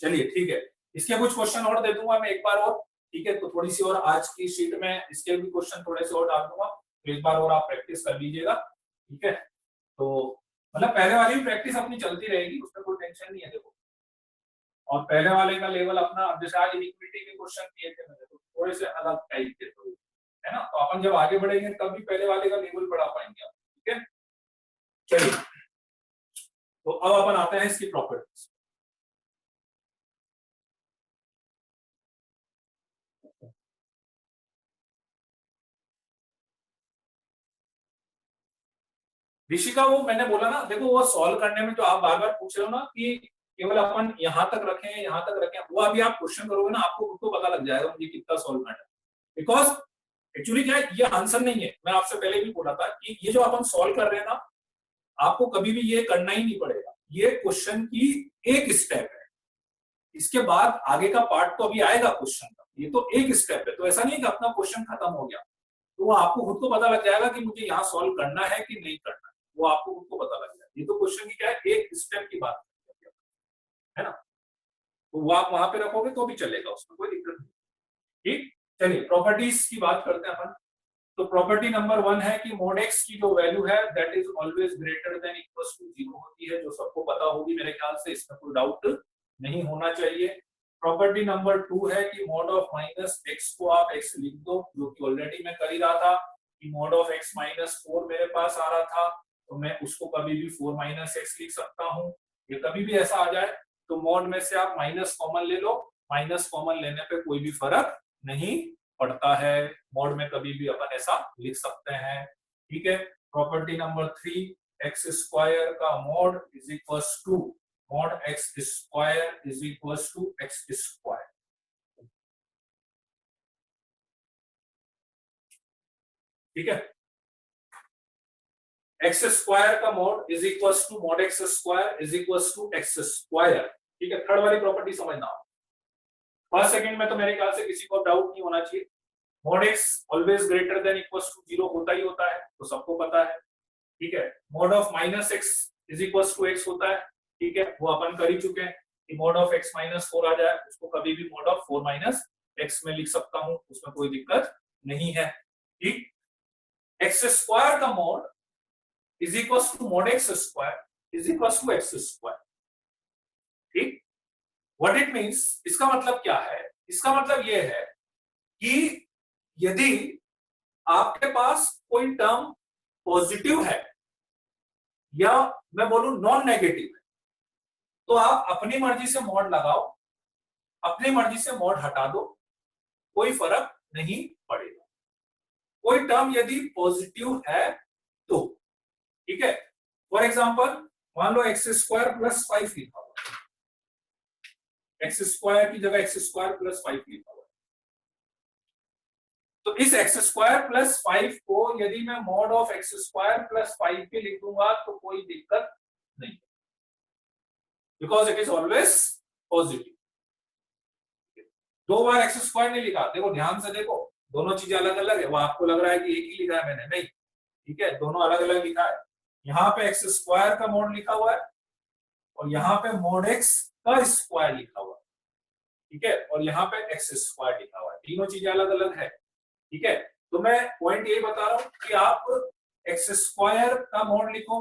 चलिए ठीक है, इसके कुछ क्वेश्चन और दे दूंगा मैं एक बार और, ठीक है। तो थोड़ी सी और आज की शीट में इसके भी क्वेश्चन थोड़े से और डाल दूंगा, तो एक बार और आप प्रैक्टिस कर लीजिएगा, ठीक है। तो मतलब पहले वाली प्रैक्टिस अपनी चलती रहेगी, उसमें कोई टेंशन नहीं है, देखो। और पहले वाले का लेवल अपना, अब जैसे आज इक्विटी के क्वेश्चन किए थे मैंने, तो थोड़े से अलग टाइप के थे, है ना। तो अपन जब आगे बढ़ेंगे तब भी पहले वाले का लेवल बढ़ा पाएंगे आप, ठीक है। चलिए, तो अब अपन आते हैं इसकी प्रॉपर्टीज। ऋषिका, वो मैंने बोला ना, देखो वो सॉल्व करने में जो आप बार बार पूछ रहे हो ना कि केवल अपन यहां तक रखें, वो अभी आप क्वेश्चन करोगे ना, आपको खुद को पता लग जाएगा मुझे कितना सॉल्व करना है। बिकॉज एक्चुअली क्या है, ये आंसर नहीं है, मैं आपसे पहले भी बोला था कि ये जो अपन सॉल्व कर रहे हैं ना, आपको कभी भी ये करना ही नहीं पड़ेगा, ये क्वेश्चन की एक स्टेप है, इसके बाद आगे का पार्ट तो अभी आएगा क्वेश्चन का, ये तो एक स्टेप है। तो ऐसा नहीं कि अपना क्वेश्चन खत्म हो गया, तो वो आपको खुद को पता लग जाएगा कि मुझे यहाँ सॉल्व करना है कि नहीं करना है, वो आपको खुद को पता लग जाएगा। ये तो क्वेश्चन की क्या है, एक स्टेप की बात है ना, तो वो आप वहां पे रखोगे तो भी चलेगा, उसमें कोई दिक्कत नहीं, ठीक। चलिए प्रॉपर्टीज की बात करते हैं अपन। तो प्रॉपर्टी नंबर 1 है कि मोड एक्स की जो वैल्यू है that is always greater than equals to 0 होती है, जो सबको पता होगी मेरे ख्याल से, इसमें कोई डाउट नहीं होना चाहिए। प्रॉपर्टी नंबर 2 है कि मॉड ऑफ -x को आप x लिख दो, जो कि ऑलरेडी मैं कर ही रहा था कि मॉड ऑफ x -4 मेरे पास आ रहा था, तो मैं उसको कभी भी 4 - x लिख सकता हूँ। ये कभी भी ऐसा आ जाए तो मॉड में से आप माइनस कॉमन ले लो, माइनस कॉमन लेने पे कोई भी फर्क नहीं पड़ता है, मॉड में कभी भी अपन ऐसा लिख सकते हैं। ठीक है। प्रॉपर्टी नंबर 3, एक्स स्क्वायर का mod is equals to mod x square is equals to x square. ठीक है, एक्स स्क्वायर का mod is equals to mod x square is equals to x square. ठीक है, थर्ड वाली property समझना। First second में तो मेरे ख्याल से किसी को डाउट नहीं होना चाहिए। Mod x always greater than equals to 0 होता ही होता है, तो सबको पता है। ठीक है, mod of minus x is equals to x होता है। ठीक है, वो अपन कर ही चुके हैं कि मॉड ऑफ एक्स माइनस 4 आ जाए, उसको कभी भी मॉड ऑफ 4 माइनस एक्स में लिख सकता हूं, उसमें कोई दिक्कत नहीं है। ठीक, एक्स स्क्वायर का mod is equals to mod x square is equals to x square. ठीक, व्हाट इट मींस, इसका मतलब क्या है? इसका मतलब ये है कि यदि आपके पास कोई टर्म पॉजिटिव है या मैं बोलूं नॉन नेगेटिव है, तो आप अपनी मर्जी से मॉड लगाओ, अपनी मर्जी से मॉड हटा दो, कोई फर्क नहीं पड़ेगा। कोई टर्म यदि पॉजिटिव है तो, ठीक है, फॉर एग्जांपल मान लो एक्स स्क्वायर प्लस 5 लिखा हुआ, एक्स स्क्वायर की जगह एक्स स्क्वायर प्लस 5 लिखा हुआ, तो इस एक्स स्क्वायर प्लस 5 को यदि मैं mod of x square plus 5 पे लिख दूंगा तो कोई दिक्कत नहीं, because it is always positive. दो बार एक्स स्क्वायर नहीं लिखा, देखो ध्यान से देखो, दोनों चीजें अलग अलग है। वो आपको लग रहा है कि एक ही लिखा है मैंने, नहीं, ठीक है, दोनों अलग अलग लिखा है। यहाँ पे एक्स स्क्वायर का मॉड लिखा हुआ है और यहाँ पे मॉड एक्स का स्क्वायर लिखा हुआ है। ठीक है, और यहाँ पे एक्स स्क्वायर लिखा हुआ है, तीनों चीजें अलग अलग है। ठीक है, तो मैं पॉइंट ये बता रहा हूं कि आप एक्स स्क्वायर का मॉड लिखो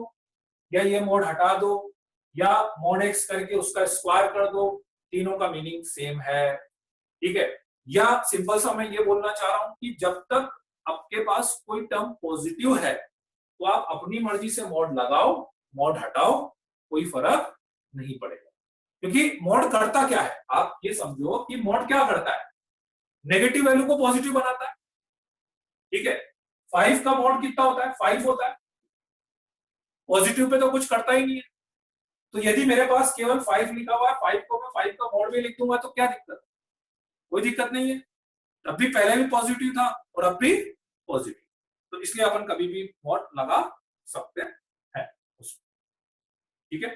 या ये मॉड हटा दो या मॉड एक्स करके उसका स्क्वायर कर दो, तीनों का मीनिंग सेम है। ठीक है, या सिंपल सा मैं ये बोलना चाह रहा हूं कि जब तक आपके पास कोई टर्म पॉजिटिव है तो आप अपनी मर्जी से मॉड लगाओ, मॉड हटाओ, कोई फर्क नहीं पड़ेगा। क्योंकि मॉड करता क्या है, आप ये समझो कि मॉड क्या करता है, नेगेटिव वैल्यू को पॉजिटिव बनाता है। ठीक है, 5 का मॉड कितना होता है, 5 होता है, पॉजिटिव पे तो कुछ करता ही नहीं है। तो यदि मेरे पास केवल 5 लिखा हुआ है, 5 को मैं 5 का मॉड भी लिख दूंगा तो क्या दिक्कत, कोई दिक्कत नहीं है। तब भी पहले भी पॉजिटिव था और अब भी पॉजिटिव, तो इसलिए अपन कभी भी मॉड लगा सकते हैं उसमें। ठीक है,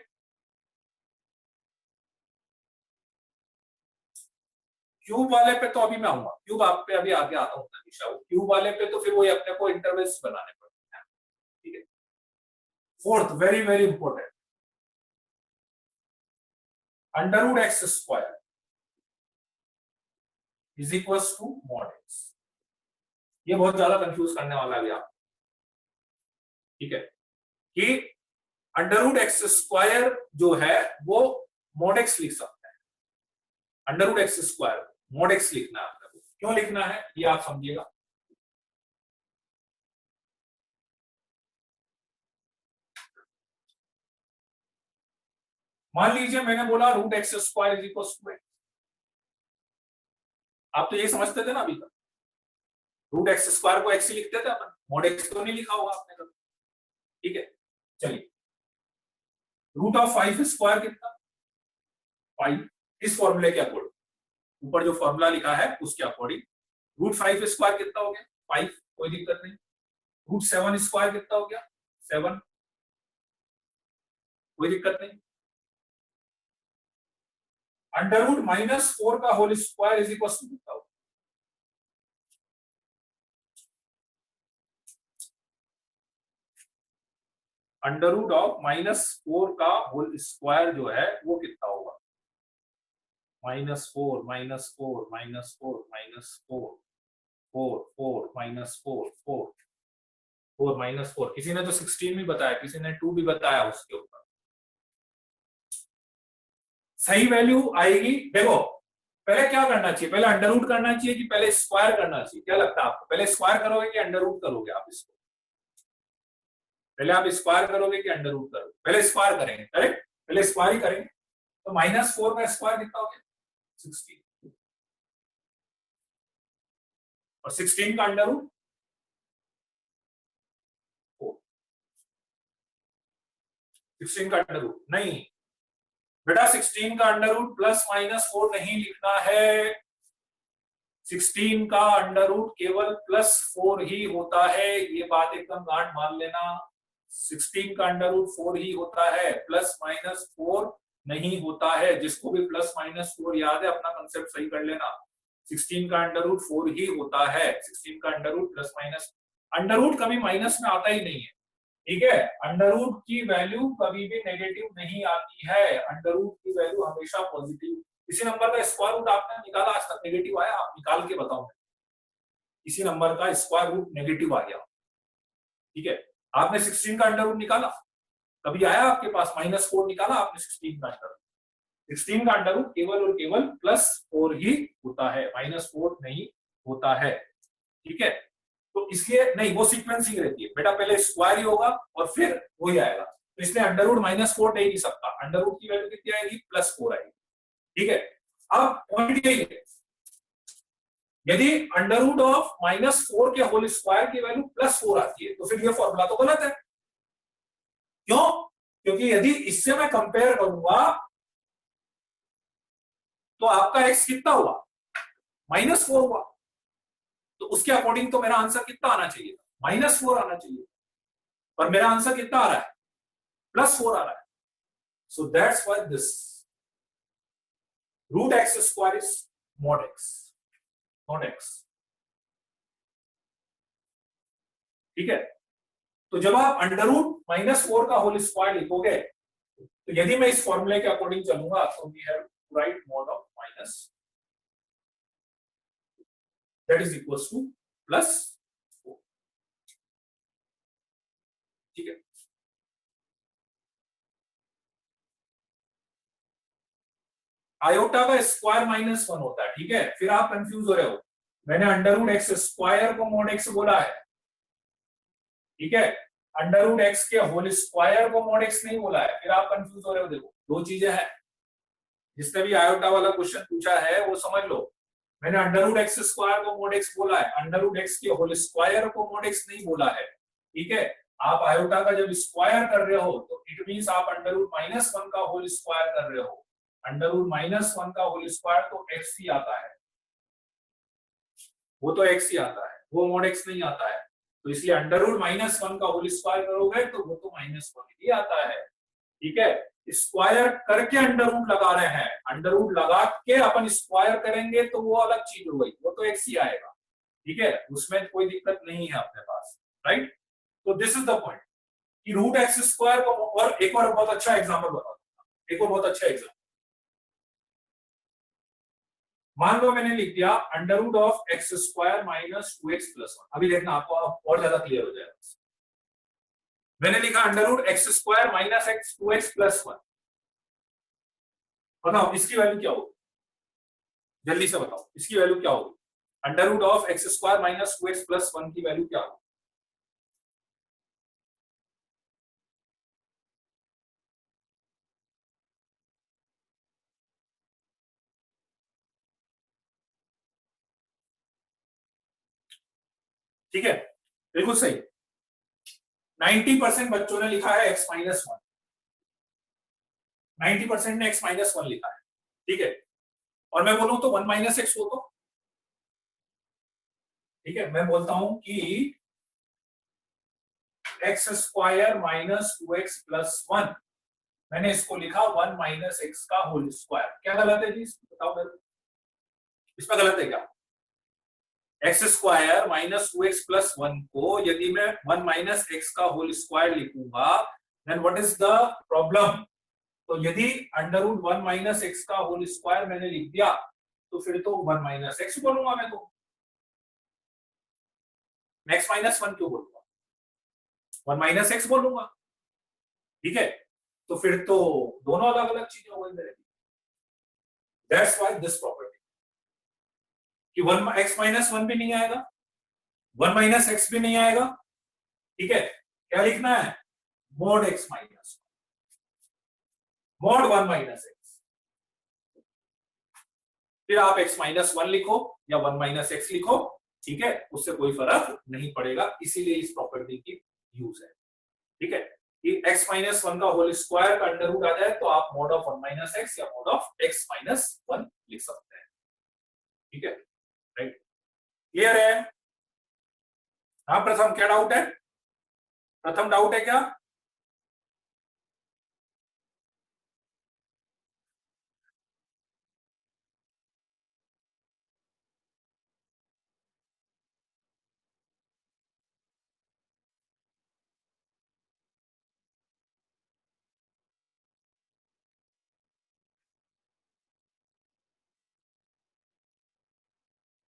क्यूब वाले पे तो अभी मैं आऊंगा, क्यूब आप पे अभी आगे आता हूं हमेशा। क्यूब वाले पे तो फिर वही अपने को इंटरवल्स बनाने पड़ते हैं। ठीक है, fourth very very important, under root x square is equals to mod x. ये बहुत ज्यादा कंफ्यूज करने वाला है आप। ठीक है, कि अंडर रूट एक्स स्क्वायर जो है वो मॉड एक्स लिख सकते हैं, under root x square mod x लिखना है आपको। क्यों लिखना है ये आप समझिएगा। मान लीजिए मैंने बोला root x square is equal to x, आप तो ये समझते थे ना अभी तक, रूट एक्स स्क्वायर को एक्स ही लिखते थे अपन, मॉड एक्स तो नहीं लिखा होगा आपने कभी। ठीक है, चलिए, रूट ऑफ 5 स्क्वायर कितना, 5, इस फॉर्मूले के अकॉर्डिंग, ऊपर जो फॉर्मूला लिखा है उसके अकॉर्डिंग रूट 5 स्क्वायर कितना हो गया, 5, कोई दिक्कत नहीं। रूट 7 स्क्वायर कितना हो गया, 7, कोई दिक्कत नहीं। अंडर रूट -4 का whole square is equal to कितना होगा, अंडर रूट ऑफ -4 का होल स्क्वायर जो है वो कितना होगा, -4 -4 -4 -4 4 4 -4 4 4 -4, किसी ने तो 16 भी बताया, किसी ने 2 भी बताया उसके ऊपर। सही वैल्यू आएगी, देखो पहले क्या करना चाहिए, पहले अंडर रूट करना चाहिए कि पहले स्क्वायर करना चाहिए, क्या लगता है आपको, पहले स्क्वायर करोगे कि अंडर रूट करोगे आप इसको, पहले आप स्क्वायर करोगे कि अंडर रूट करोगे, पहले स्क्वायर करेंगे, करेक्ट, पहले स्क्वायर ही करेंगे। तो -4 का स्क्वायर कितना हो गया, 16, और 16 का अंडर रूट 16 का अंडर रूट नहीं बेटा, 16 का अंडर रूट प्लस माइनस 4 नहीं लिखना है। 16 का अंडर रूट केवल +4 ही होता है, ये बात एकदम गांठ मान लेना। 16 का अंडर रूट 4 ही होता है, +-4 नहीं होता है। जिसको भी +-4 याद है अपना कंसेप्ट सही कर लेना। 16 का अंडर रूट 4 ही होता है। 16 का अंडर रूट +-, अंडर रूट कभी माइनस में आता ही नहीं है, ठीक है। अंडर रूट की वैल्यू कभी भी नेगेटिव नहीं आती है, अंडर रूट की वैल्यू हमेशा पॉजिटिव। इसी नंबर का स्क्वायर रूट आपने निकाला, आज तक नेगेटिव आया? आप निकाल के बताओ। इसी नंबर का स्क्वायर रूट नेगेटिव आ गया, ठीक है। आपने 16 का अंडर रूट निकाला, कभी आया आपके पास? -4 निकाला आपने 16 का अंडर रूट। 16 का अंडर रूट केवल और केवल +4 ही होता है, -4 नहीं होता है, ठीक है। तो इसलिए नहीं, वो सीक्वेंसिंग रहती है बेटा, पहले स्क्वायर ही होगा और फिर वही आएगा। तो इसलिए अंडर रूट -4 नहीं सकता, अंडर रूट की वैल्यू कितनी आएगी? +4 आएगी, ठीक है। अब पॉइंट यही है, यदि अंडर रूट ऑफ -4 के होल स्क्वायर की वैल्यू +4 आती है तो फिर ये फॉर्मूला तो गलत है। क्यों? क्योंकि यदि इससे मैं कंपेयर करूंगा तो आपका x कितना हुआ? -4 हुआ। तो उसके अकॉर्डिंग तो मेरा आंसर कितना आना चाहिए था? -4 आना चाहिए, और मेरा आंसर कितना आ रहा है? +4 आ रहा है। So that's why this root x square is mod x, not x, ठीक है। तो जब आप अंडर रूट -4 का होल स्क्वायर लिखोगे तो यदि मैं इस फॉर्मूले के अकॉर्डिंग चलूंगा तो we have to write mod of minus, that is equals to +4, ठीक है। आयोटा का स्क्वायर -1 होता है, ठीक है। फिर आप कंफ्यूज हो रहे हो, मैंने अंडर रूट x स्क्वायर को mod x बोला है, ठीक है। अंडर रूट x के होल स्क्वायर को mod x नहीं बोला है, फिर आप कंफ्यूज हो रहे हो। देखो दो चीजें हैं, जिसने भी आयोटा वाला क्वेश्चन पूछा है वो समझ लो। मैंने अंडर रूट x स्क्वायर को mod x बोला है, अंडर रूट x के होल स्क्वायर को mod x नहीं बोला है, ठीक है। आप आयोटा का जब स्क्वायर कर रहे हो तो इट मींस आप अंडर रूट -1 का होल स्क्वायर कर रहे हो। अंडर रूट -1 का होल स्क्वायर तो x ही आता है, वो तो x ही आता है, वो mod x नहीं आता है। तो इसलिए अंडर रूट -1 का होल स्क्वायर करोगे तो वो तो -1 ही आता है, ठीक है। स्क्वायर करके अंडर रूट लगा रहे हैं, अंडर रूट लगा के अपन स्क्वायर करेंगे तो वो अलग चीज हो गई, वो तो x ही आएगा, ठीक है। उसमें कोई दिक्कत नहीं है अपने पास, राइट। तो दिस इज द पॉइंट कि रूट x स्क्वायर को, और एक और बहुत अच्छा एग्जांपल बता दूंगा, एक और बहुत अच्छा एग्जांपल। मान लो मैंने लिख दिया under root of x square -2x + 1। अभी देखना आपको और ज्यादा क्लियर हो जाएगा। मैंने लिखा under root x square -x 2x + 1। बताओ इसकी वैल्यू क्या होगी? जल्दी से बताओ इसकी वैल्यू क्या होगी? Under root of x square -2x + 1 की वैल्यू क्या होगी? ठीक है, बिल्कुल सही। 90% बच्चों ने लिखा है x -1, 90% ने x -1 लिखा है, ठीक है। और मैं बोलूं तो 1 - x हो तो, ठीक है। मैं बोलता हूं कि x स्क्वायर -2x + 1, मैंने इसको लिखा 1 - x का होल स्क्वायर। क्या गलत है जी, बताओ मेरे, इसमें गलत है क्या? x स्क्वायर -2x + 1 को यदि मैं 1 - x का होल स्क्वायर लिखूंगा then what is the problem? तो यदि अंडर रूट 1 - x का होल स्क्वायर मैंने लिख दिया तो फिर तो 1 - x बोलूंगा मैं, तो x -1 क्यों बोलूंगा? 1 - x बोलूंगा, ठीक है। तो फिर तो दोनों अलग अलग चीजें हो गई मेरे लिए। दैट्स व्हाई दिस प्रॉपर्टी कि 1 x -1 भी नहीं आएगा, 1 - x भी नहीं आएगा, ठीक है। क्या लिखना है? mod x -1, mod 1 - x। फिर आप x -1 लिखो या 1 - x लिखो, ठीक है, उससे कोई फर्क नहीं पड़ेगा। इसीलिए इस प्रॉपर्टी की यूज है, ठीक है। कि x माइनस वन का होल स्क्वायर का अंडर रूट आ जाए तो आप मॉड ऑफ 1 माइनस एक्स या मॉड ऑफ x माइनस 1 लिख सकते हैं। ठीक है, राइट, क्लियर है? हाँ प्रथम, क्या डाउट है? प्रथम डाउट है क्या?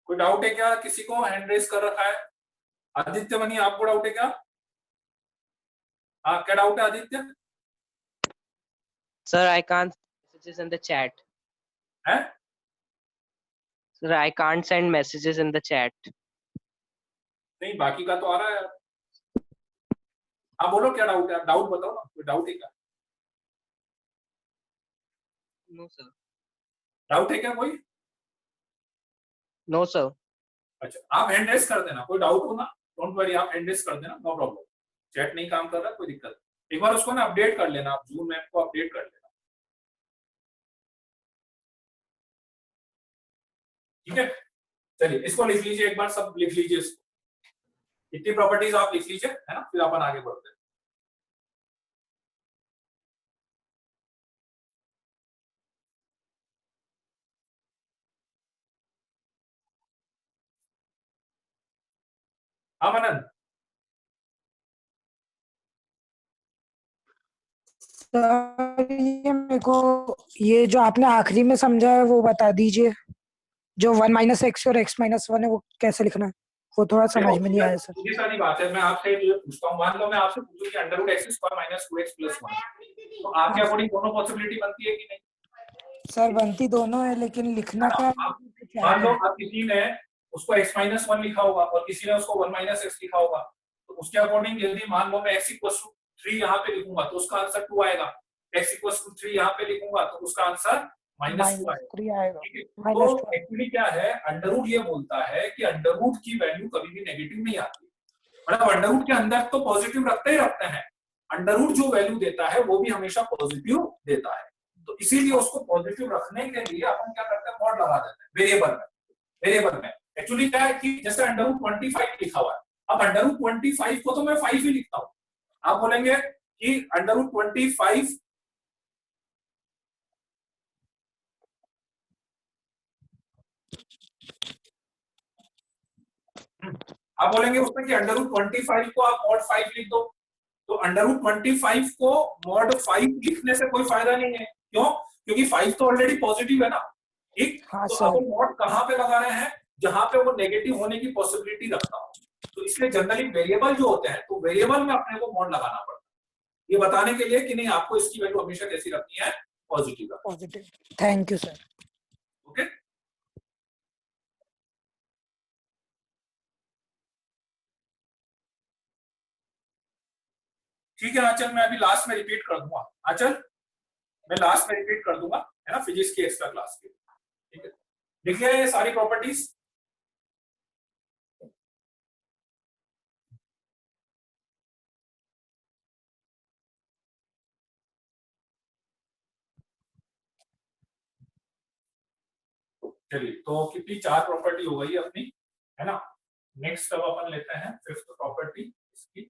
कोई डाउट है क्या? किसी को हैंड रेस कर रखा है? आदित्य मनी, आपको डाउट है क्या? हाँ, क्या डाउट है Aditya? Sir, I can't messages in the chat. है? Sir, I can't send messages in the chat. नहीं, बाकी का तो आ रहा है। हाँ बोलो, क्या डाउट है? आप डाउट बताओ ना, कोई डाउट है क्या? No, sir. डाउट है क्या कोई? No, sir. अच्छा, आप हैंड रेस कर देना, कोई डाउट हो ना, डोंट वरी, आप हैंड रेस कर देना, नो प्रॉब्लम। चैट नहीं काम कर रहा, कोई दिक्कत नहीं। एक बार उसको ना अपडेट कर लेना, आप जूम मैप को अपडेट कर लेना। ठीक है, चलिए इसको लिख लीजिए एक बार, सब लिख लीजिए इसको, इतनी प्रॉपर्टीज आप लिख लीजिए, है ना, फिर अपन आगे बढ़ते हैं। हाँ मनन, सर ये मेरे को ये जो आपने आखिरी में समझा है वो बता दीजिए, जो 1 माइनस एक्स और x माइनस 1 है वो कैसे लिखना है, वो थोड़ा समझ में नहीं आया सर। सीधी सारी बात है, मैं आपसे ये पूछता हूँ, मान लो मैं आपसे पूछूं कि under root x square minus 2x plus 1, तो आपके अकॉर्डिंग दोनों पॉसिबिलिटी बनती है कि नहीं? सर बनती दोनों है, लेकिन लिखना क्या है? मान लो आप किसी ने उसको x माइनस 1 लिखा होगा और किसी ने उसको 1 माइनस एक्स लिखा होगा, तो उसके अकॉर्डिंग यदि मान लो मैं x इक्वल टू 3 यहाँ पे लिखूंगा तो उसका आंसर 2 आएगा, x इक्वल टू 3 यहाँ पे लिखूंगा तो उसका आंसर -2 आएगा। ठीक है, तो एक्चुअली क्या है, अंडर रूट ये बोलता है कि अंडर रूट की वैल्यू कभी भी नेगेटिव नहीं आती, मतलब अंडर रूट के अंदर तो पॉजिटिव रखते ही रखते हैं, अंडर रूट जो वैल्यू देता है वो भी हमेशा पॉजिटिव देता है, तो इसीलिए उसको पॉजिटिव रखने के लिए अपन क्या करते हैं, मॉड लगा देते हैं वेरिएबल में। एक्चुअली क्या है कि जैसे अंडर रूट 25 लिखा हुआ है, अब अंडर रूट 25 को तो मैं 5 ही लिखता हूँ, आप बोलेंगे कि अंडर रूट 25 आप बोलेंगे उसमें कि अंडर रूट 25 को आप मॉड 5 लिख दो, तो अंडर रूट 25 को मॉड 5 लिखने से कोई फायदा नहीं है, क्यों? क्योंकि 5 तो ऑलरेडी पॉजिटिव है ना। ठीक, हाँ, तो अब मॉड कहां पे लगा रहे हैं, जहां पे वो नेगेटिव होने की पॉसिबिलिटी रखता हो, तो इसलिए जनरली वेरिएबल जो होते हैं तो वेरिएबल में अपने को मॉड लगाना पड़ता है, ये बताने के लिए कि नहीं आपको इसकी वैल्यू हमेशा कैसी रखनी है, positive. Thank you sir. Okay, ठीक है आंचल, मैं अभी लास्ट में रिपीट कर दूंगा, आंचल मैं लास्ट में रिपीट कर दूंगा, है ना, फिजिक्स की एक्स्ट्रा क्लास की। ठीक है, लिख लिया ये सारी प्रॉपर्टीज? चलिए, तो कितनी 4 प्रॉपर्टी हो गई अपनी, है ना। नेक्स्ट अब अपन लेते हैं 5th प्रॉपर्टी इसकी।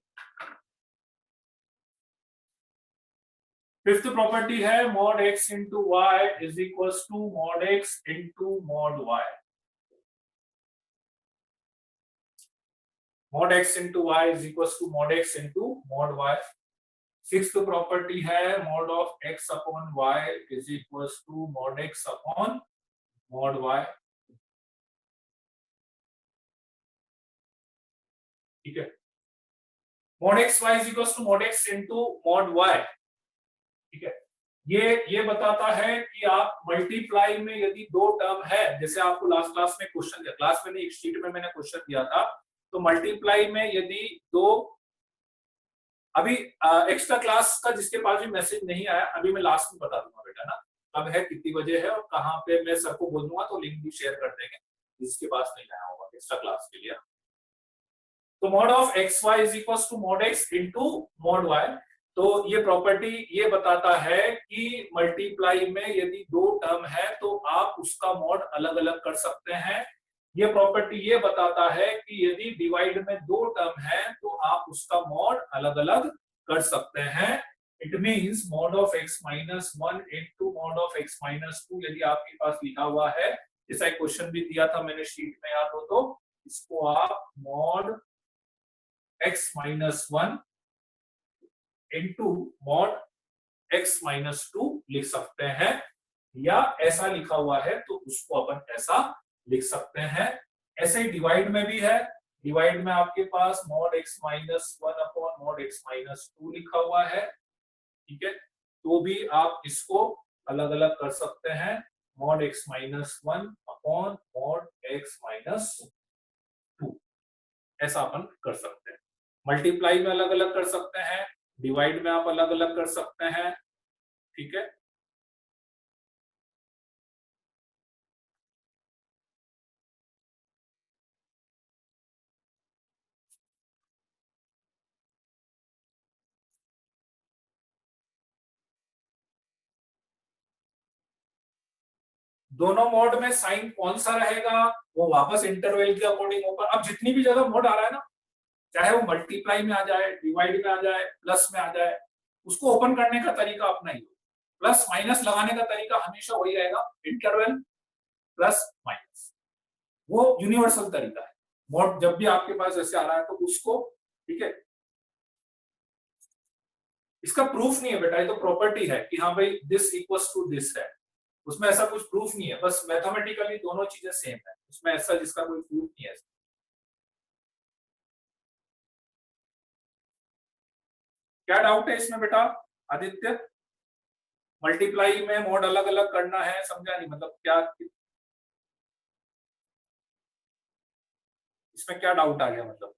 5th प्रॉपर्टी है mod x into y is equals to mod x into mod y। Mod x into y is equals to mod x into mod y। 6th property है mod of x upon y is equals to mod x upon mod y। ठीक है, mod x y is equals to mod x into mod y. ठीक है, ये बताता है कि आप मल्टीप्लाई में यदि 2 टर्म है, जैसे आपको लास्ट क्लास में क्वेश्चन दिया, क्लास में नहीं एक शीट में मैंने क्वेश्चन दिया था, तो मल्टीप्लाई में यदि 2, अभी एक्स्ट्रा क्लास का जिसके पास भी मैसेज नहीं आया अभी मैं लास्ट में बता दूंगा बेटा ना, कब है, कितनी बजे है और कहाँ पे, मैं सबको बोल दूंगा तो लिंक भी शेयर कर देंगे जिसके पास नहीं आया होगा एक्स्ट्रा क्लास के लिए। तो mod of x y is equal to mod x into mod y, तो ये प्रॉपर्टी ये बताता है कि मल्टीप्लाई में यदि दो टर्म है तो आप उसका मॉड अलग अलग कर सकते हैं। ये प्रॉपर्टी ये बताता है कि यदि डिवाइड में दो टर्म है तो आप उसका मॉड अलग अलग कर सकते हैं। It means mod of x minus 1 into mod of x minus 2 यदि आपके पास लिखा हुआ है, जैसा एक क्वेश्चन भी दिया था मैंने शीट में, याद हो तो इसको आप mod x minus 1 into mod x minus 2 लिख सकते हैं, या ऐसा लिखा हुआ है तो उसको अपन ऐसा लिख सकते हैं। ऐसे ही डिवाइड में भी है, डिवाइड में आपके पास mod x minus 1 upon mod x minus 2 लिखा हुआ है, ठीक है, तो भी आप इसको अलग अलग कर सकते हैं, mod x minus 1 upon mod x minus 2, ऐसा अपन कर सकते हैं। मल्टीप्लाई में अलग अलग कर सकते हैं, डिवाइड में आप अलग अलग कर सकते हैं, ठीक है। दोनों मोड में साइन कौन सा रहेगा वो वापस इंटरवल के अकॉर्डिंग ऊपर, अब जितनी भी जगह मोड आ रहा है ना, चाहे वो मल्टीप्लाई में आ जाए, डिवाइड में आ जाए, प्लस में आ जाए, उसको ओपन करने का तरीका अपना ही हो। प्लस माइनस लगाने का तरीका हमेशा वही रहेगा, इंटरवल प्लस माइनस, वो यूनिवर्सल तरीका है। मोड जब भी आपके पास ऐसे आ रहा है तो उसको, ठीक है, इसका प्रूफ नहीं है बेटा, ये तो प्रॉपर्टी है कि हाँ भाई दिस इक्वल्स टू दिस है, उसमें ऐसा कुछ प्रूफ नहीं है, बस मैथमेटिकली दोनों चीजें सेम है, उसमें ऐसा जिसका कोई प्रूफ नहीं है। क्या डाउट है इसमें बेटा आदित्य? मल्टीप्लाई में मोड अलग अलग करना है, समझा नहीं, मतलब क्या इसमें क्या डाउट आ गया मतलब?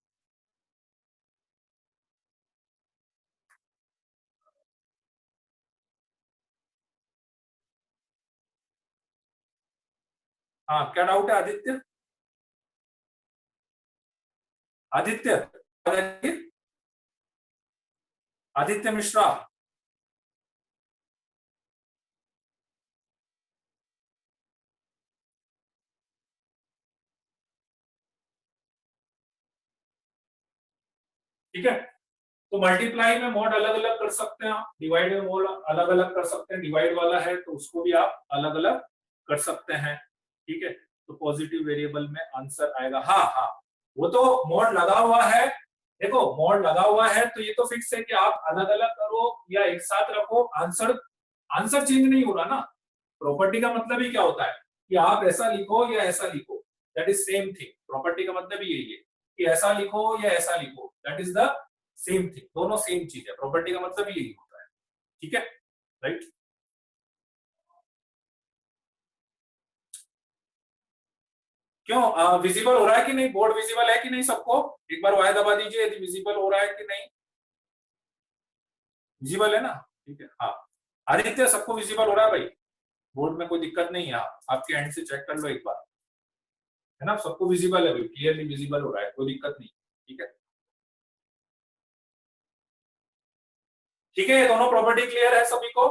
हाँ, क्या डाउट है आदित्य? आदित्य, आदित्य मिश्रा, ठीक है। तो मल्टीप्लाई में मोड अलग अलग कर सकते हैं आप, डिवाइड में मोड अलग अलग कर सकते हैं, डिवाइड वाला है तो उसको भी आप अलग अलग कर सकते हैं, ठीक है। तो पॉजिटिव वेरिएबल में आंसर आएगा, हाँ हाँ, वो तो मोड लगा हुआ है, देखो मोड लगा हुआ है तो ये तो फिक्स है कि आप अलग अलग करो या एक साथ रखो, आंसर आंसर चेंज नहीं हो रहा ना। प्रॉपर्टी का मतलब ही क्या होता है कि आप ऐसा लिखो या ऐसा लिखो, that is same thing. Property का मतलब ही यही है कि ऐसा लिखो या ऐसा लिखो, that is the same thing, दोनों सेम चीज है, प्रॉपर्टी का मतलब यही होता है, ठीक है, राइट। क्यों विजिबल हो रहा है कि नहीं? बोर्ड विजिबल है कि नहीं सबको? एक बार वाय दबा दीजिए यदि विजिबल हो रहा है कि नहीं। विजिबल है ना, ठीक है। हाँ आदित्य, सबको विजिबल हो रहा है भाई, बोर्ड में कोई दिक्कत नहीं है, आपके एंड से चेक कर लो एक बार, है ना, सबको विजिबल है भाई, क्लियरली विजिबल हो रहा है, कोई दिक्कत नहीं, ठीक है। ठीक है, ये दोनों प्रॉपर्टी क्लियर है सभी को?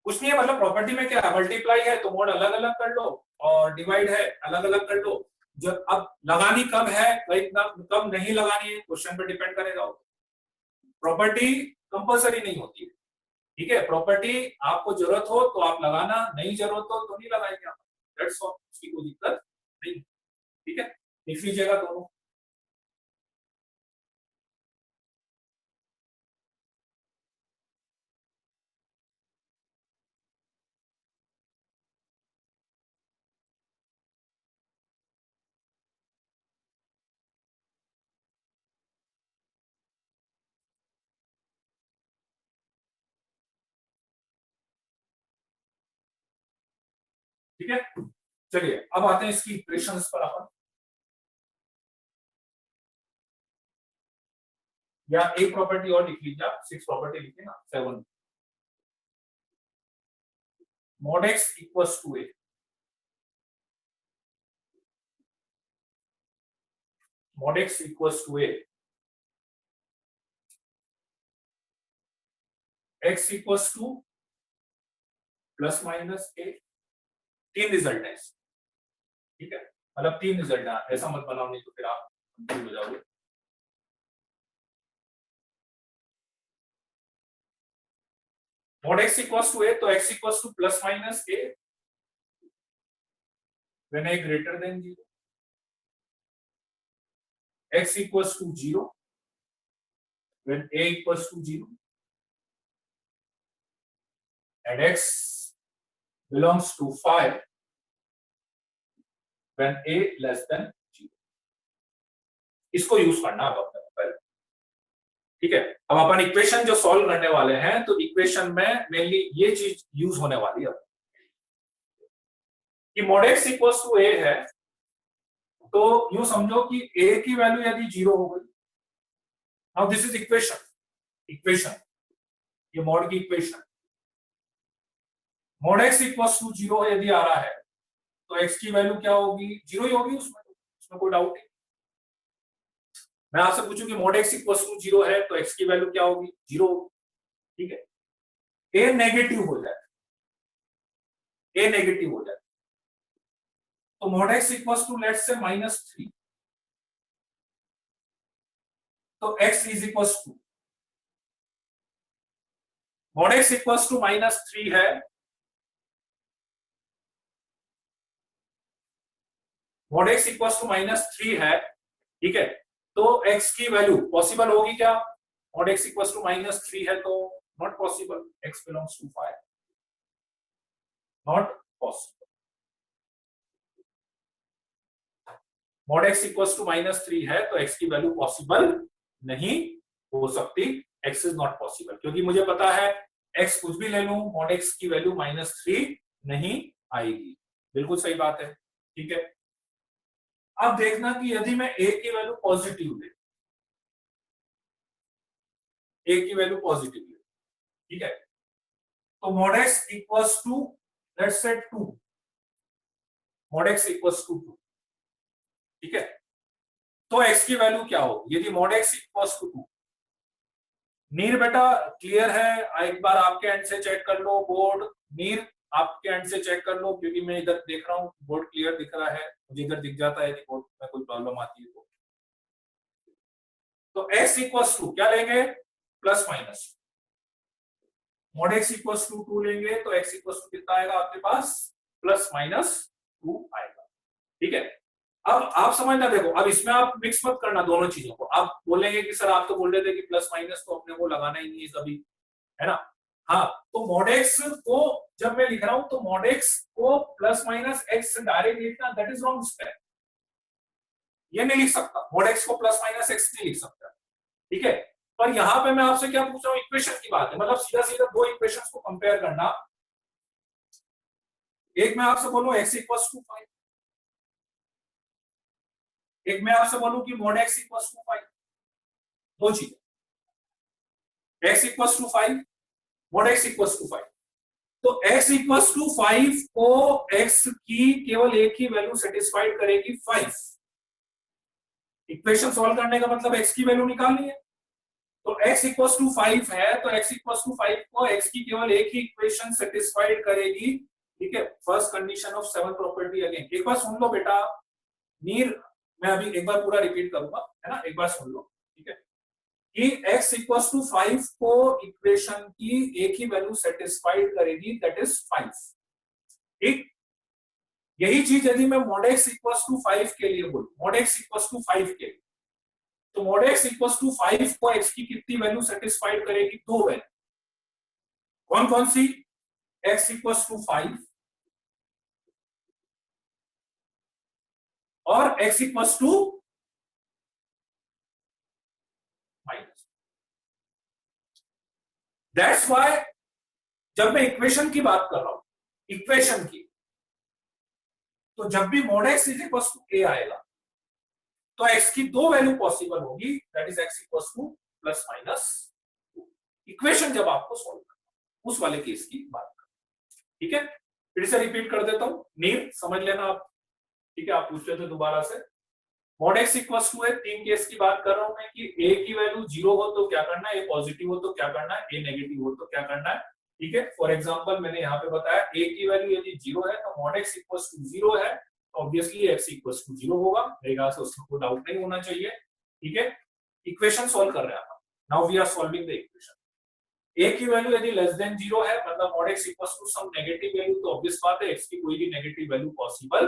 कुछ नहीं है, मतलब प्रॉपर्टी में क्या है, मल्टीप्लाई है तो मोड अलग अलग कर लो, और डिवाइड है अलग अलग कर लो। जब अब लगानी कब है भाई, कब नहीं लगानी है, क्वेश्चन पे डिपेंड करेगा। प्रॉपर्टी कंपलसरी नहीं होती है, ठीक है, प्रॉपर्टी आपको जरूरत हो तो आप लगाना, नहीं जरूरत हो तो नहीं लगाएंगे आप, दैट्स ऑल, उसकी कोई दिक्कत नहीं, ठीक है। लिख लीजिएगा दोनों। ठीक है, चलिए अब आते हैं इसकी इक्वेशंस पर अपन, या एक प्रॉपर्टी और लिख लीजिए आप, 6 प्रॉपर्टी लिखिए ना, 7, mod x equals to a, mod x equals to a, x equals two plus minus A, 3 result है, ठीक है, मतलब 3 रिजल्ट है, ऐसा मत बनाओ नहीं तो फिर आप कंफ्यूज हो जाओगे। mod x equals to a, तो x equals to plus minus a when a greater than 0, x equals to 0 when a equals to 0, and x belongs to 5 when a less than 0। इसको use करना अब अपने पहले, ठीक है। अब अपन equation जो सॉल्व करने वाले हैं, तो इक्वेशन में मेनली ये चीज यूज होने वाली है कि mod x equals to a है, तो यूं समझो कि a की वैल्यू यदि 0 हो गई, नाउ दिस इज इक्वेशन, ये मॉड की equation, mod x equals to 0 यदि आ रहा है तो x की वैल्यू क्या होगी, 0 ही होगी, उसमें कोई डाउट नहीं। मैं आपसे पूछूं कि mod x इक्वल्स टू 0 है तो x की वैल्यू क्या होगी, 0 होगी, ठीक है। a नेगेटिव हो जाए, तो mod x equals to let's say -3, तो x is equals to mod x equals to -3 है, mod x इक्वल्स टू -3 है, ठीक है। तो x की वैल्यू पॉसिबल होगी क्या, mod x इक्वल्स टू -3 है तो not possible, x belongs to 5, not possible. mod x equals to -3 है तो x की वैल्यू पॉसिबल नहीं हो सकती, x इज नॉट पॉसिबल, क्योंकि मुझे पता है x कुछ भी ले लूं mod x की वैल्यू -3 नहीं आएगी, बिल्कुल सही बात है, ठीक है। अब देखना कि यदि मैं a की वैल्यू पॉजिटिव ले, a की वैल्यू पॉजिटिव ले, ठीक है, तो mod x equals to let's say 2, mod x equals to 2, ठीक है। तो x की वैल्यू क्या होगी यदि mod x इक्वल्स टू 2। नीर बेटा क्लियर है, एक बार आपके एंड से चेक कर लो बोर्ड, नीर आपके एंड से चेक कर लो, क्योंकि मैं इधर देख रहा हूं बोर्ड क्लियर दिख रहा है, मुझे इधर दिख जाता है कि बोर्ड में कोई प्रॉब्लम आती है तो x इक्वल्स टू क्या लेंगे, plus minus, mod x equals to 2 लेंगे तो x इक्वल्स टू कितना आएगा आपके पास, +-2 आएगा, ठीक है। अब आप समझना, देखो अब इसमें आप मिक्स मत करना दोनों चीजों को, आप बोलेंगे कि सर आप तो बोल रहे थे कि प्लस माइनस तो अपने को लगाना ही नहीं है कभी, है ना। हाँ, तो mod x को जब मैं लिख रहा हूं तो mod x को +-x डायरेक्ट लिखना, दैट इज रॉन्ग स्टेप, ये नहीं लिख सकता, mod x को +-x नहीं लिख सकता, ठीक है। पर यहां पे मैं आपसे क्या पूछ रहा हूं, इक्वेशन की बात है, मतलब सीधा सीधा दो इक्वेशंस को कंपेयर करना। एक मैं आपसे बोलूं x इक्वल्स टू 5, एक मैं आपसे बोलूं कि mod x इक्वल्स टू 5, दो चीजें, x equals to 5, mod x equals to 5, तो x इक्वल्स टू 5 को x की केवल एक ही वैल्यू सेटिस्फाइड करेगी 5, इक्वेशन सॉल्व करने का मतलब x की वैल्यू निकालनी है, तो x इक्वल्स टू 5 है तो x इक्वल्स टू 5 को x की केवल एक ही इक्वेशन सेटिस्फाइड करेगी, ठीक है। First condition of 7th property again, एक बार सुन लो बेटा नीर, मैं अभी एक बार पूरा रिपीट करूंगा, है ना, एक बार सुन लो, ठीक है, कि x इक्वल्स टू 5 को इक्वेशन की एक ही वैल्यू सेटिस्फाइड करेगी, दैट इज 5, ठीक। यही चीज यदि मैं mod x इक्वल्स टू 5 के लिए बोलूं, mod x इक्वल्स टू 5 के लिए, तो mod x इक्वल्स टू 5 को x की कितनी वैल्यू सेटिस्फाइड करेगी, दो वैल्यू, कौन कौन सी, x इक्वल्स टू 5 और x equals to minus. That's why जब मैं इक्वेशन की बात कर रहा हूं, इक्वेशन की, तो जब भी mod x is equals to a आएगा तो x की दो वैल्यू पॉसिबल होगी, that is x equals to +-2, equation जब आपको सॉल्व करना, उस वाले केस की बात कर, ठीक है। फिर से रिपीट कर देता हूं, नीर समझ लेना आप, ठीक है, आप पूछते थे दोबारा से, मॉड एक्स इक्वल्स टू है, 3 केस की बात कर रहा हूं मैं कि ए की वैल्यू 0 हो तो क्या करना है, ए पॉजिटिव हो तो क्या करना है, ए नेगेटिव हो तो क्या करना है। ठीक है, फॉर एग्जांपल मैंने यहाँ पे बताया ए की वैल्यू यदि 0 है तो मॉड एक्स इक्वल्स टू 0 है, ऑब्वियसली एक्स इक्वल्स टू 0 होगा, मेरे ख्याल से उसमें कोई डाउट नहीं होना चाहिए। ठीक है, इक्वेशन सॉल्व कर रहे हैं आप, now we are solving the equation. A की वैल्यू यदि लेस देन 0 है मतलब mod x equals to some negative value, तो ऑब्वियस बात है एक्स की कोई भी नेगेटिव वैल्यू पॉसिबल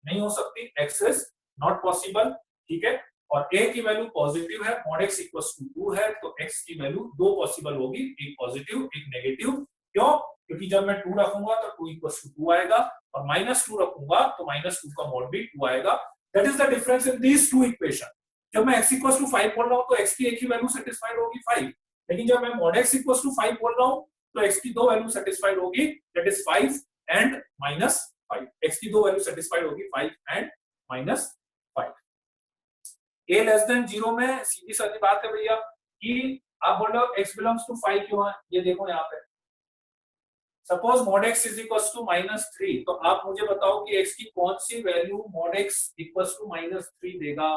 नहीं हो सकती, एक्स इज नॉट पॉसिबल। ठीक है, और ए की वैल्यू पॉजिटिव है, मॉड एक्स इक्वल्स टू 2 है, तो एक्स की वैल्यू दो पॉसिबल होगी, एक पॉजिटिव एक नेगेटिव। क्यों? क्योंकि जब मैं 2 रखूंगा तो 2 इक्वल्स टू 2 आएगा, और -2 रखूंगा तो -2 का मॉड भी 2 आएगा। That is the difference in these two equation. जब मैं x इक्वल्स टू 5 बोल रहा हूं तो x की एक ही वैल्यू सेटिस्फाइड होगी 5, लेकिन जब मैं मॉड x इक्वल्स टू 5 बोल रहा हूं तो x की दो वैल्यू सेटिस्फाइड होगी, दैट इज 5 एंड -5। x की दो वैल्यू सेटिस्फाइड होगी 5 एंड -5। a लेस देन 0 में सीधी सादी बात है भैया कि आप बोल रहे हो x बिलोंग्स टू 5 क्यों है, ये देखो यहाँ पे suppose mod x is equals to -3, तो आप मुझे बताओ कि x की कौन सी value mod x equals to -3 देगा।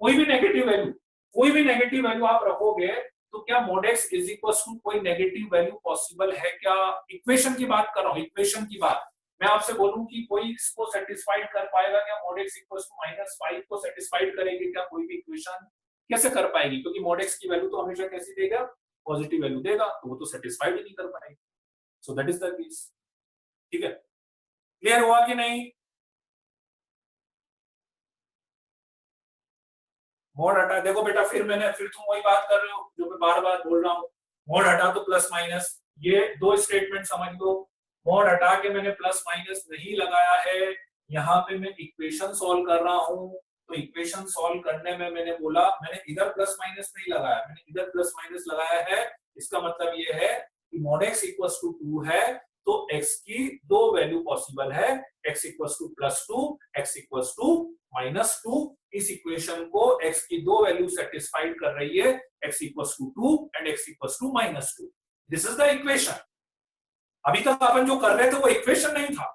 कोई भी नेगेटिव वैल्यू, कोई भी नेगेटिव वैल्यू आप रखोगे तो क्या mod x is equals to कोई नेगेटिव वैल्यू पॉसिबल है क्या? इक्वेशन की बात कर रहा हूं, इक्वेशन की बात। मैं आपसे बोलूं कि कोई इसको सेटिस्फाइड कर पाएगा क्या, मॉड x इक्वल्स टू -5 को सेटिस्फाइड करेगी क्या कोई भी इक्वेशन? कैसे कर पाएगी? क्योंकि मॉड x की वैल्यू तो हमेशा कैसी देगा, पॉजिटिव वैल्यू देगा, तो वो तो सेटिस्फाइड ही नहीं कर पाएगी। So that is the case. ठीक है, क्लियर हुआ कि नहीं? मॉड हटा, देखो बेटा फिर तुम वही बात कर रहे हो जो मैं बार बार बोल रहा हूँ, मॉड हटा तो प्लस माइनस, ये दो स्टेटमेंट समझ लो। मॉड हटा के मैंने प्लस माइनस नहीं लगाया है, यहाँ पे मैं इक्वेशन सॉल्व कर रहा हूँ, तो इक्वेशन सॉल्व करने में मैंने बोला मैंने इधर प्लस माइनस नहीं लगाया, मैंने इधर प्लस माइनस लगाया है। इसका मतलब ये है कि मॉड x इक्वल्स टू 2 है तो x की दो वैल्यू पॉसिबल है, x equals to +2, x equals to -2। इस इक्वेशन को x की दो वैल्यू सेटिस्फाइड कर रही है, x equals to 2 and x equals to -2। This is the equation. अभी तक अपन जो कर रहे थे वो इक्वेशन नहीं था,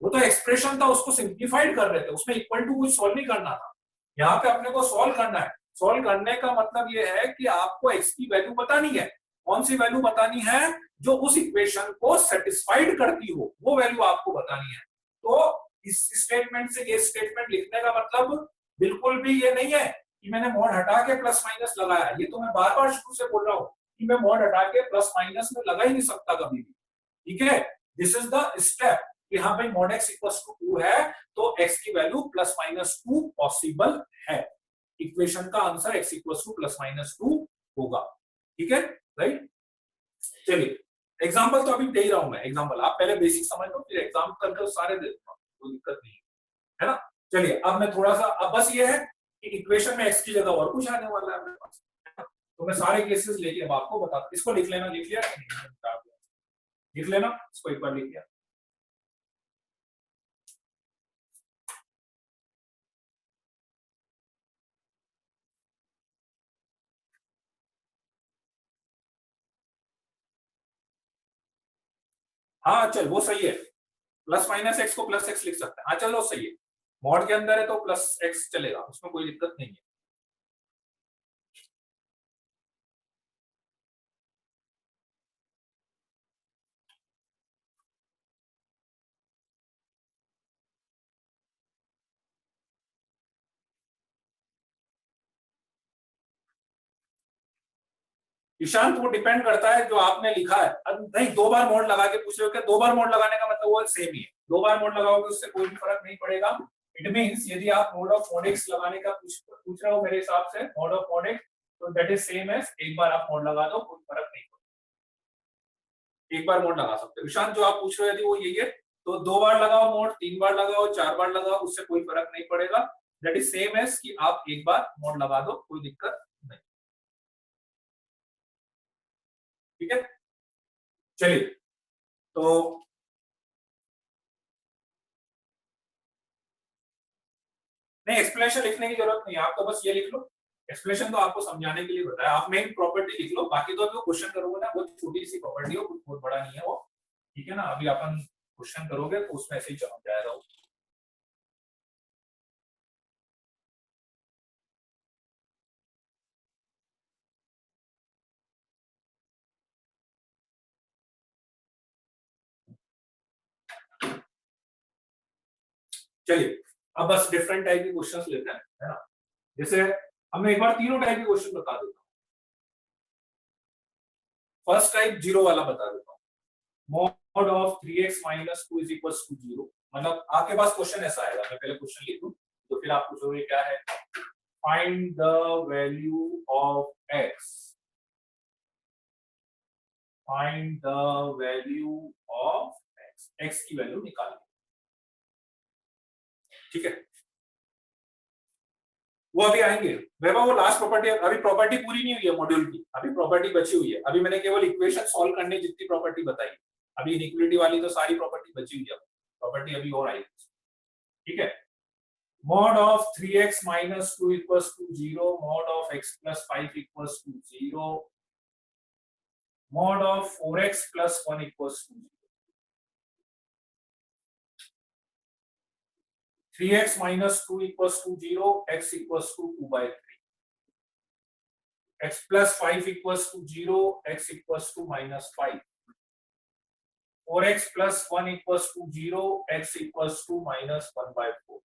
वो तो एक्सप्रेशन था, उसको सिंप्लीफाइड कर रहे थे, उसमें इक्वल टू कुछ सॉल्व नहीं करना था। यहाँ पे अपने को सॉल्व करना है। सॉल्व करने का मतलब ये है कि आपको x की वैल्यू बतानी है, कौन सी वैल्यू बतानी है, जो उस इक्वेशन को सेटिस्फाइड करती हो, वो वैल्यू आपको बतानी है। तो इस स्टेटमेंट से ये स्टेटमेंट लिखने का मतलब बिल्कुल भी ये नहीं है कि मैंने मॉड हटा के प्लस माइनस लगाया, ये तो मैं बार बार शुरू से बोल रहा हूँ कि मैं मॉड हटा के प्लस माइनस में लगा ही नहीं सकता कभी भी। ठीक है, दिस इज द स्टेप कि हाँ भाई मॉड x इक्वल्स टू 2 है तो x की वैल्यू +-2 पॉसिबल है। इक्वेशन का आंसर x इक्वल्स टू +-2 होगा। ठीक है, राइट। चलिए एग्जांपल तो अभी दे ही रहा हूं मैं, एग्जांपल आप पहले बेसिक समझ लो, फिर एग्जांपल करके सारे दे दूंगा, कोई दिक्कत नहीं है ना। चलिए अब मैं थोड़ा सा, अब बस ये है कि इक्वेशन में x की जगह और कुछ आने वाला है अपने पास, तो मैं सारे केसेस लेके अब आपको बताता। इसको लिख लेना, लिख लिया, लिख लेना, इसको एक बार लिख लिया। हाँ चल वो सही है, +-x को +x लिख सकते हैं, हाँ चलो सही है। मॉड के अंदर है तो +x चलेगा, उसमें कोई दिक्कत नहीं है। ईशांत वो डिपेंड करता है जो आपने लिखा है। नहीं, 2 बार मोड लगा के पूछ रहे हो क्या? 2 बार मोड लगाने का मतलब वो सेम ही है, 2 बार मोड लगाओगे उससे कोई भी फर्क नहीं पड़ेगा। इट मींस यदि आप मोड ऑफ मॉड x लगाने का पूछ रहे हो मेरे हिसाब से मोड ऑफ मॉड x, तो दैट इज सेम एज एक बार आप मोड लगा दो, कोई फर्क नहीं पड़ेगा, एक बार मोड लगा सकते हो। ईशांत जो आप पूछ रहे हो यदि वो यही है तो 2 बार लगाओ मोड, 3 बार लगाओ, 4 बार लगाओ, उससे कोई फर्क नहीं पड़ेगा। दैट इज सेम एज कि आप एक बार मोड लगा दो, कोई दिक्कत नहीं। ठीक है, चलिए तो नहीं, एक्सप्लेनेशन लिखने की जरूरत नहीं है, आप तो बस ये लिख लो। एक्सप्लेनेशन तो आपको समझाने के लिए बताया, आप मेन प्रॉपर्टी लिख लो, बाकी तो जो क्वेश्चन करोगे ना वो छोटी सी प्रॉपर्टी हो, कुछ बहुत बड़ा नहीं है वो। ठीक है ना, अभी अपन क्वेश्चन करोगे तो उसमें ऐसे ही चमक जाएगा वो। चलिए अब बस डिफरेंट टाइप के क्वेश्चंस लेते हैं, है ना। जैसे अब मैं एक बार तीनों टाइप के क्वेश्चन बता देता हूँ। फर्स्ट टाइप जीरो वाला बता देता हूँ। Mod of 3x minus 2 is equal to 0, मतलब आपके पास क्वेश्चन ऐसा आएगा, मैं पहले क्वेश्चन लिख दूं तो फिर आप पूछोगे क्या है। Find the value of x, find the value of x, x की वैल्यू निकालिए, ठीक है। वो अभी आएंगे वैभव, वो लास्ट प्रॉपर्टी, अभी प्रॉपर्टी पूरी नहीं हुई है मॉड्यूल की, अभी प्रॉपर्टी बची हुई है। अभी मैंने केवल इक्वेशन सॉल्व करने जितनी प्रॉपर्टी बताई, अभी इनइक्वालिटी वाली तो सारी प्रॉपर्टी बची हुई है, प्रॉपर्टी अभी और आएगी, ठीक है। Mod of 3x minus 2 equals to 0, mod of x plus 5 equals to 0, mod of 4x plus 1 equals to 0। 3x minus 2 equals to 0, x equals to 2 by 3. X plus 5 equals to 0, x equals to minus 5. 4x plus 1 equals to 0, x equals to minus 1 by 4.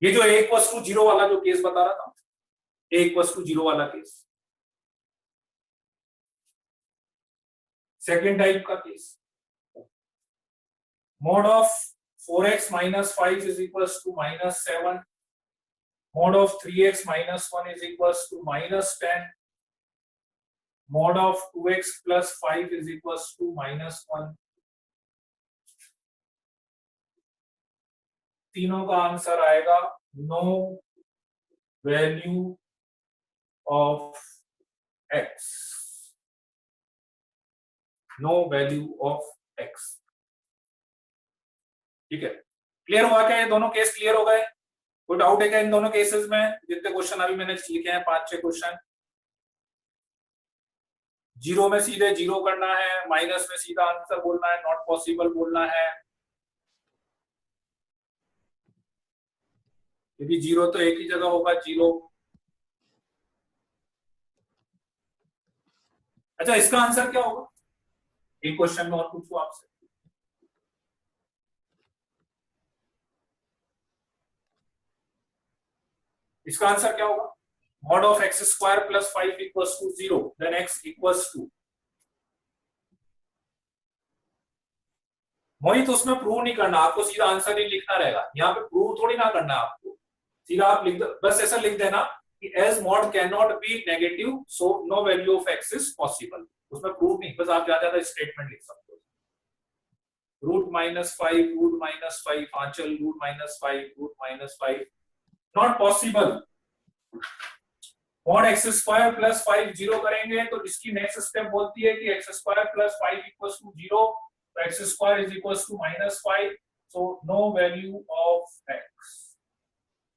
ये जो a equals to 0 वाला जो case बता रहा था, a equals to 0 वाला case, second type का case, mod of 4x minus 5 is equals to minus 7, mod of 3x minus 1 is equals to minus 10, mod of 2x plus 5 is equals to minus 1. तीनों का answer आएगा no value of x, no value of x, ठीक है। Clear हुआ क्या, ये दोनों case clear हो गए? कोई डाउट है क्या इन दोनों केसेस में? जितने क्वेश्चन अभी मैंने लिखे हैं 5-6 क्वेश्चन, जीरो में सीधे जीरो करना है, माइनस में सीधा आंसर बोलना है, नॉट पॉसिबल बोलना है, क्योंकि जीरो तो एक ही जगह होगा, जीरो। अच्छा, इसका आंसर क्या होगा? एक क्वेश्चन में और पूछूं आपसे, इसका आंसर क्या होगा? Mod of x square plus 5 equals to 0, then x equals to, वही तो उसमें प्रूव नहीं करना आपको, सीधा आंसर ही लिखना रहेगा। यहाँ पे प्रूव थोड़ी ना करना है आपको, सीधा आप लिख दो, बस ऐसा लिख देना कि as mod can not be negative so no value of x is possible. उसमें प्रूव नहीं, बस आप ज्यादा स्टेटमेंट लिख सकते हो। Root minus 5, root minus 5, Aanchal root minus 5, root minus 5, not possible. Mod x square plus 5 zero करेंगे तो इसकी नेक्स्ट स्टेप बोलती है कि x square plus 5 equals to 0, तो x square is equals to minus 5, so no value of x.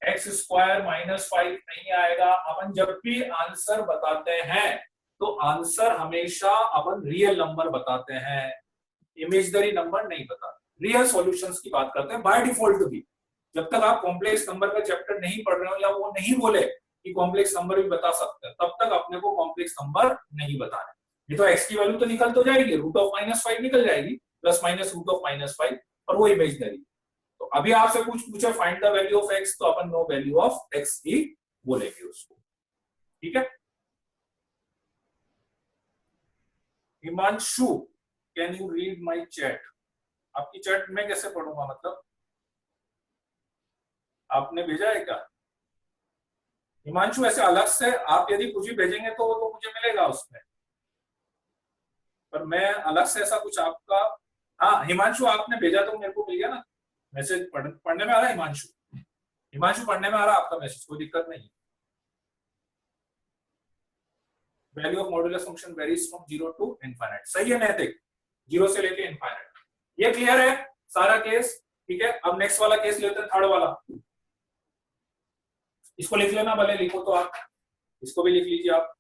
X square minus 5 नहीं आएगा। अपन जब भी आंसर बताते हैं तो आंसर हमेशा अपन रियल नंबर बताते हैं, इमेजिनरी नंबर नहीं बताते। रियल सॉल्यूशंस की बात करते हैं बाय डिफॉल्ट भी। जब तक आप कॉम्प्लेक्स नंबर का चैप्टर नहीं पढ़ रहे हो या वो नहीं बोले कि कॉम्प्लेक्स नंबर भी बता सकते हैं, तब तक अपने को कॉम्प्लेक्स नंबर नहीं बताना। ये तो एक्स की वैल्यू तो निकल तो जाएगी, रूट ऑफ माइनस 5 निकल जाएगी, plus minus root of minus 5, और वो इमेजिनरी। तो अभी आपसे कुछ पूछे find the value of x, तो अपन नो वैल्यू ऑफ एक्स ही बोलेंगे उसको, ठीक है। Himanshu, can you read my chat? आपकी चैट में कैसे पढ़ूंगा, मतलब आपने भेजा है क्या? हिमांशु ऐसे अलग से आप यदि कुछ भी भेजेंगे तो मुझे मिलेगा उसमें, पर मैं अलग से ऐसा कुछ आपका, हाँ हिमांशु आपने भेजा तो मेरे को मिल गया ना मैसेज। पढ़ने में आ रहा है हिमांशु? हिमांशु पढ़ने में आ रहा है आपका मैसेज? कोई दिक्कत नहीं। Value of modulus function varies from 0 to infinite, सही है नैतिक? 0 से लेके इनफाइनाइट। ये क्लियर है सारा केस, ठीक है। अब नेक्स्ट वाला केस लेते हैं, थर्ड वाला। इसको लिख लेना, भले लिखो तो आप, इसको भी लिख लीजिए आप।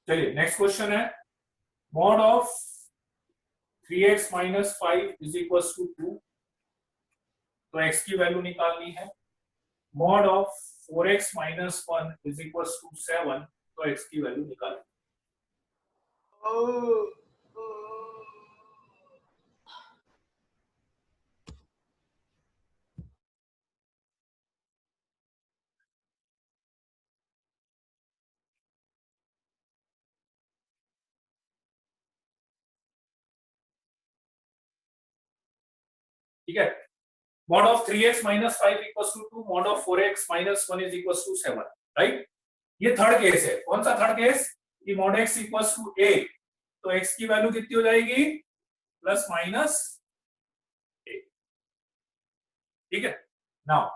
चलिए नेक्स्ट क्वेश्चन है, mod of 3x minus 5 is equal to 2, तो x की वैल्यू निकालनी है। Mod of 4x minus 1 is equal to 7, तो x की वैल्यू निकालनी है। ठीक है, mod of 3x minus 5 equals to 2, mod of 4x minus 1 is equals to 7, right. ये थर्ड केस है। कौन सा थर्ड केस? कि mod x equals to a, तो x की वैल्यू कितनी हो जाएगी? Plus minus a। ठीक है, नाउ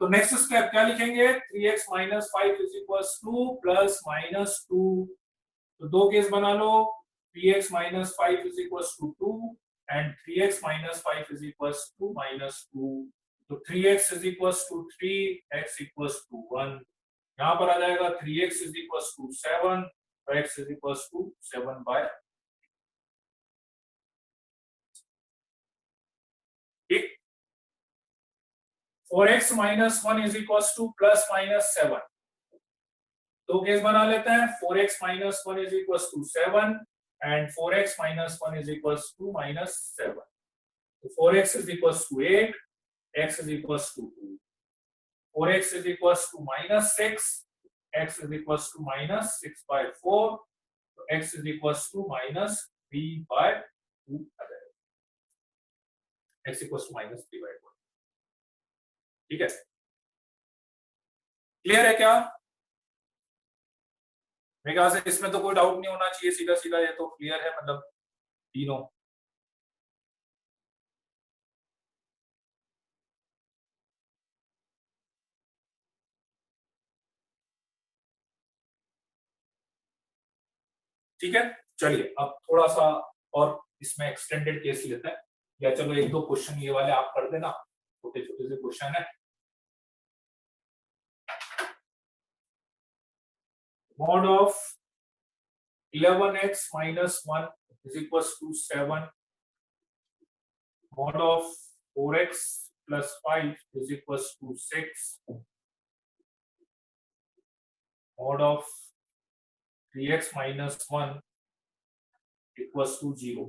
तो नेक्स्ट स्टेप क्या लिखेंगे? 3x minus 5 is equals to plus minus 2, तो दो केस बना लो, 3x minus 5 is equals to 2 and 3x minus 5 is equals to minus 2, तो 3x is equals to 3, x equals to 1, यहाँ पर आ जाएगा 3x is equals to 7, x is equals to 7 by 8। 4x minus 1 is equals to plus minus 7, दो case बना लेते हैं, 4x minus 1 is equals to 7 and 4x minus 1 is equals to minus 7, so 4x is equals to 8, x is equals to 2, 4x is equals to minus 6, x is equals to minus 6 by 4, so x is equals to minus 3 by 2 आ जाएगा, x equals to minus 3 by 2। ठीक है, clear है क्या? मेरे ख्याल से इसमें तो कोई डाउट नहीं होना चाहिए, सीधा सीधा ये तो क्लियर है, मतलब तीनों। ठीक है, चलिए अब थोड़ा सा और इसमें एक्सटेंडेड केस लेते हैं, या चलो एक दो क्वेश्चन ये वाले आप कर देना, छोटे छोटे से क्वेश्चन है। Mod of 11x minus 1 is equals to 7, mod of 4x plus 5 is equals to 6, mod of 3x minus 1 equals to 0।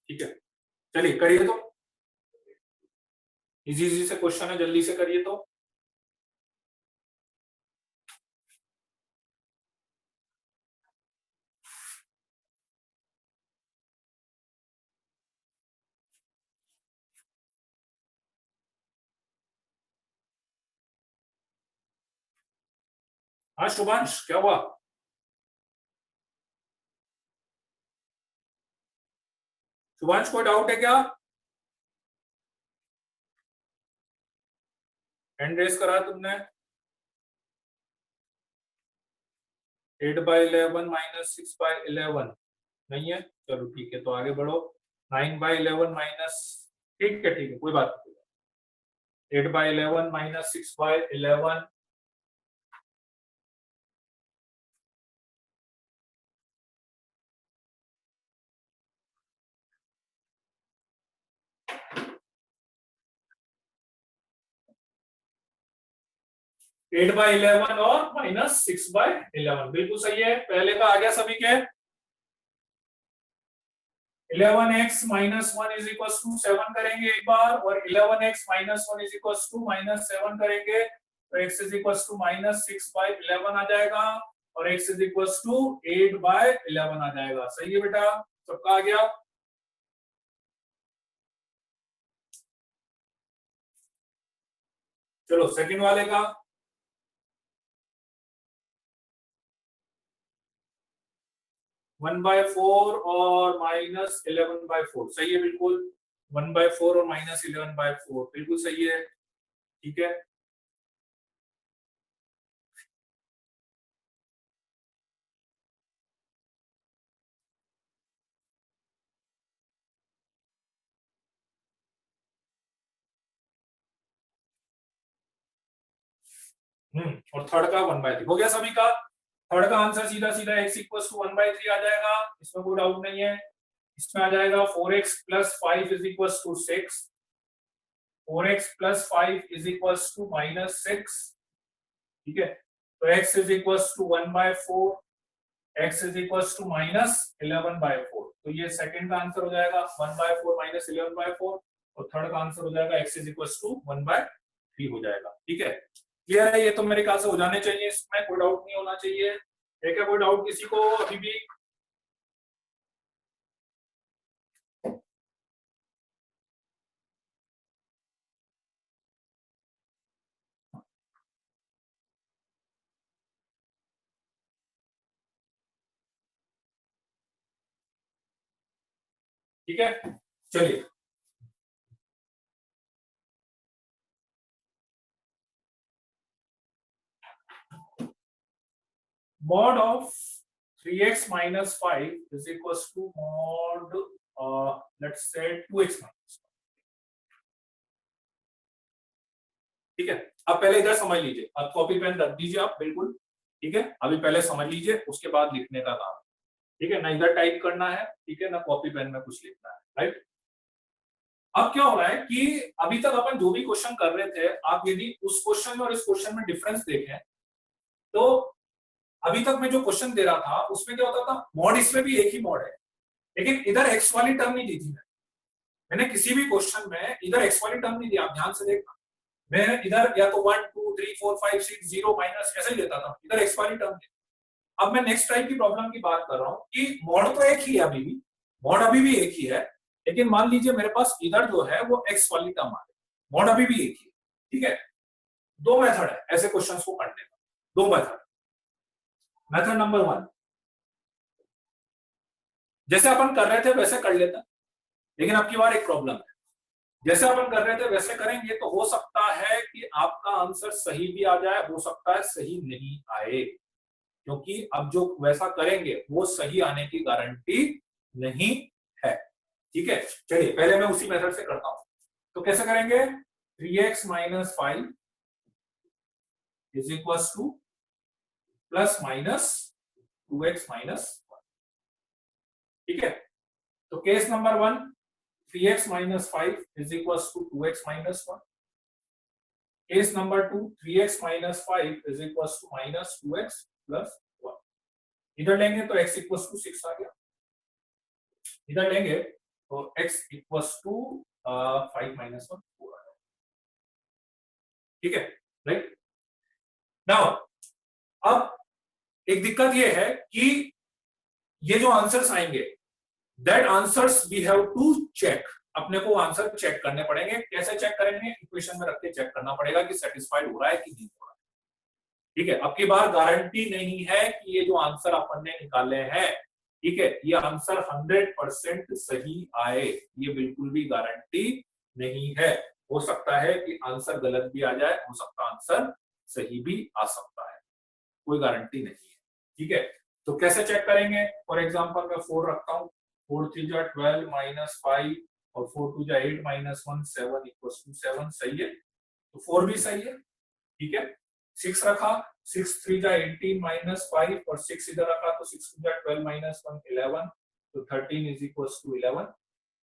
ठीक है, चलिए करिए तो, इजी इजी से क्वेश्चन है, जल्दी से करिए तो। हाँ शुभांश, क्या हुआ? शुभांश कोई डाउट है क्या? हैंड रेस करा तुमने? 8 by 11 minus 6 by 11 नहीं है, चलो ठीक है, तो आगे बढ़ो। 9 by 11 माइनस, ठीक है कोई बात नहीं। 8 by 11 minus 6 by 11, eight by 11 और माइनस 6 बाई 11, बिल्कुल सही है। पहले का आ गया सभी के। 11x minus 1 is equal to 7 करेंगे एक बार, और 11x minus 1 is equal to minus 7 करेंगे, तो x is equal to minus 6 by 11 आ जाएगा, और x is equal to 8 by 11 आ जाएगा। सही है बेटा, सबका आ गया। चलो सेकंड वाले का। 1/4 और माइनस 11/4 सही है बिल्कुल। 1/4 और माइनस 11/4 बिल्कुल सही है, ठीक है। और थर्ड का 1/3 हो गया सभी का। थर्ड का आंसर सीधा सीधा x इक्वल टू 1/3 आ जाएगा, इसमें कोई डाउट नहीं है। इसमें आ जाएगा 4x + 5 is equal to 6, 4x + 5 is equal to -6, ठीक है। तो x is equal to 1/4, x is equal to -11/4। तो ये सेकंड का आंसर हो जाएगा 1/4 - 11/4, और थर्ड का आंसर हो जाएगा x इज इक्वल टू 1/3 हो जाएगा, ठीक है। क्लियर है? ये तो मेरे ख्याल से हो जाने चाहिए, इसमें कोई डाउट नहीं होना चाहिए। है क्या कोई डाउट किसी को अभी भी? ठीक है, चलिए। mod of 3x minus 5 is equals to mod let's say 2x minus 5, ठीक है। अब पहले इधर समझ लीजिए, अब कॉपी पेन रख दीजिए आप, बिल्कुल ठीक है। अभी पहले समझ लीजिए, उसके बाद लिखने का काम, ठीक है ना। इधर टाइप करना है, ठीक है ना, कॉपी पेन में कुछ लिखना है, राइट। अब क्या हो रहा है कि अभी तक अपन जो भी क्वेश्चन कर रहे थे, आप यदि उस क्वेश्चन में और इस क्वेश्चन में डिफरेंस देखें, तो अभी तक मैं जो क्वेश्चन दे रहा था उसमें क्या होता था, मॉड इसमें भी एक ही मॉड है, लेकिन इधर एक्स वाली टर्म नहीं दी थी मैंने किसी भी क्वेश्चन में इधर एक्स वाली टर्म नहीं दी। आप ध्यान से देखना, मैं इधर या तो 1 2 3 4 5 6 0 माइनस ऐसे ही देता था, इधर एक्स वाली टर्म थी। अब मैं नेक्स्ट टाइप की प्रॉब्लम की बात कर रहा हूं कि मॉड तो एक ही है, अभी भी मॉड अभी भी एक ही है, लेकिन मान लीजिए मेरे पास इधर जो है वो एक्स वाली टर्म आ गई, मॉड अभी भी एक ही है, ठीक है। दो मेथड है ऐसे क्वेश्चंस को करने का, दो मेथड। मेथड नंबर 1, जैसे अपन कर रहे थे वैसे कर लेते, लेकिन अब की बार एक प्रॉब्लम है, जैसे अपन कर रहे थे वैसे करेंगे तो हो सकता है कि आपका आंसर सही भी आ जाए, हो सकता है सही नहीं आए, क्योंकि अब जो वैसा करेंगे वो सही आने की गारंटी नहीं है, ठीक है। चलिए पहले मैं उसी मेथड से करता हूं, तो कैसे करेंगे, 3x - 5 is equal to +-2x - 1, ठीक है। तो case number 1, 3x - 5 is equal to 2x - 1। Case number 2, 3x - 5 is equal to -2x + 1। इधर लेंगे तो x इक्वल टू 6 आ गया, इधर लेंगे तो x इक्वल टू 5 - 1 4 आ गया, ठीक है, राइट। नाउ अब एक दिक्कत ये है कि ये जो आंसर्स आएंगे, that answers we have to check, अपने को आंसर चेक करने पड़ेंगे। कैसे चेक करेंगे, इक्वेशन में रख के चेक करना पड़ेगा कि सेटिस्फाइड हो रहा है कि नहीं हो रहा है, ठीक है। अब की बार गारंटी नहीं है कि ये जो आंसर अपन ने निकाले हैं, ठीक है, ये आंसर 100% सही आए, ये बिल्कुल भी गारंटी नहीं है। हो सकता है कि आंसर गलत भी आ जाए, हो सकता है आंसर सही भी आ सकता है, कोई गारंटी नहीं है, ठीक है। तो कैसे चेक करेंगे, फॉर एग्जांपल मैं 4 रखता हूं, 4 3 जा 12 - 5 और 4 2 जा 8 - 1 7 इक्वल टू 7, सही है, तो 4 भी सही है, ठीक है। 6 रखा, 6 3 जा 18 - 5 और 6 इधर रखा तो 6 2 जा 12 - 1 11, तो 13 is equal to 11,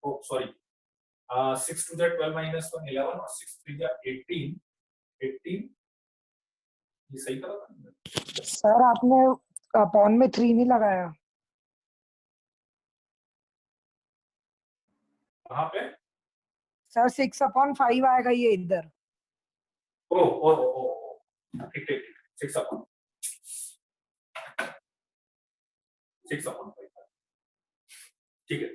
oh sorry 6 2 जा 12 - 1 11 और 6 3 जा 18 ये सही करा था सर आपने अपॉन में 3 नहीं लगाया। कहाँ पे? सर 6/5 आएगा ये इधर। ओ ठीक ठीक 6/5 ठीक है।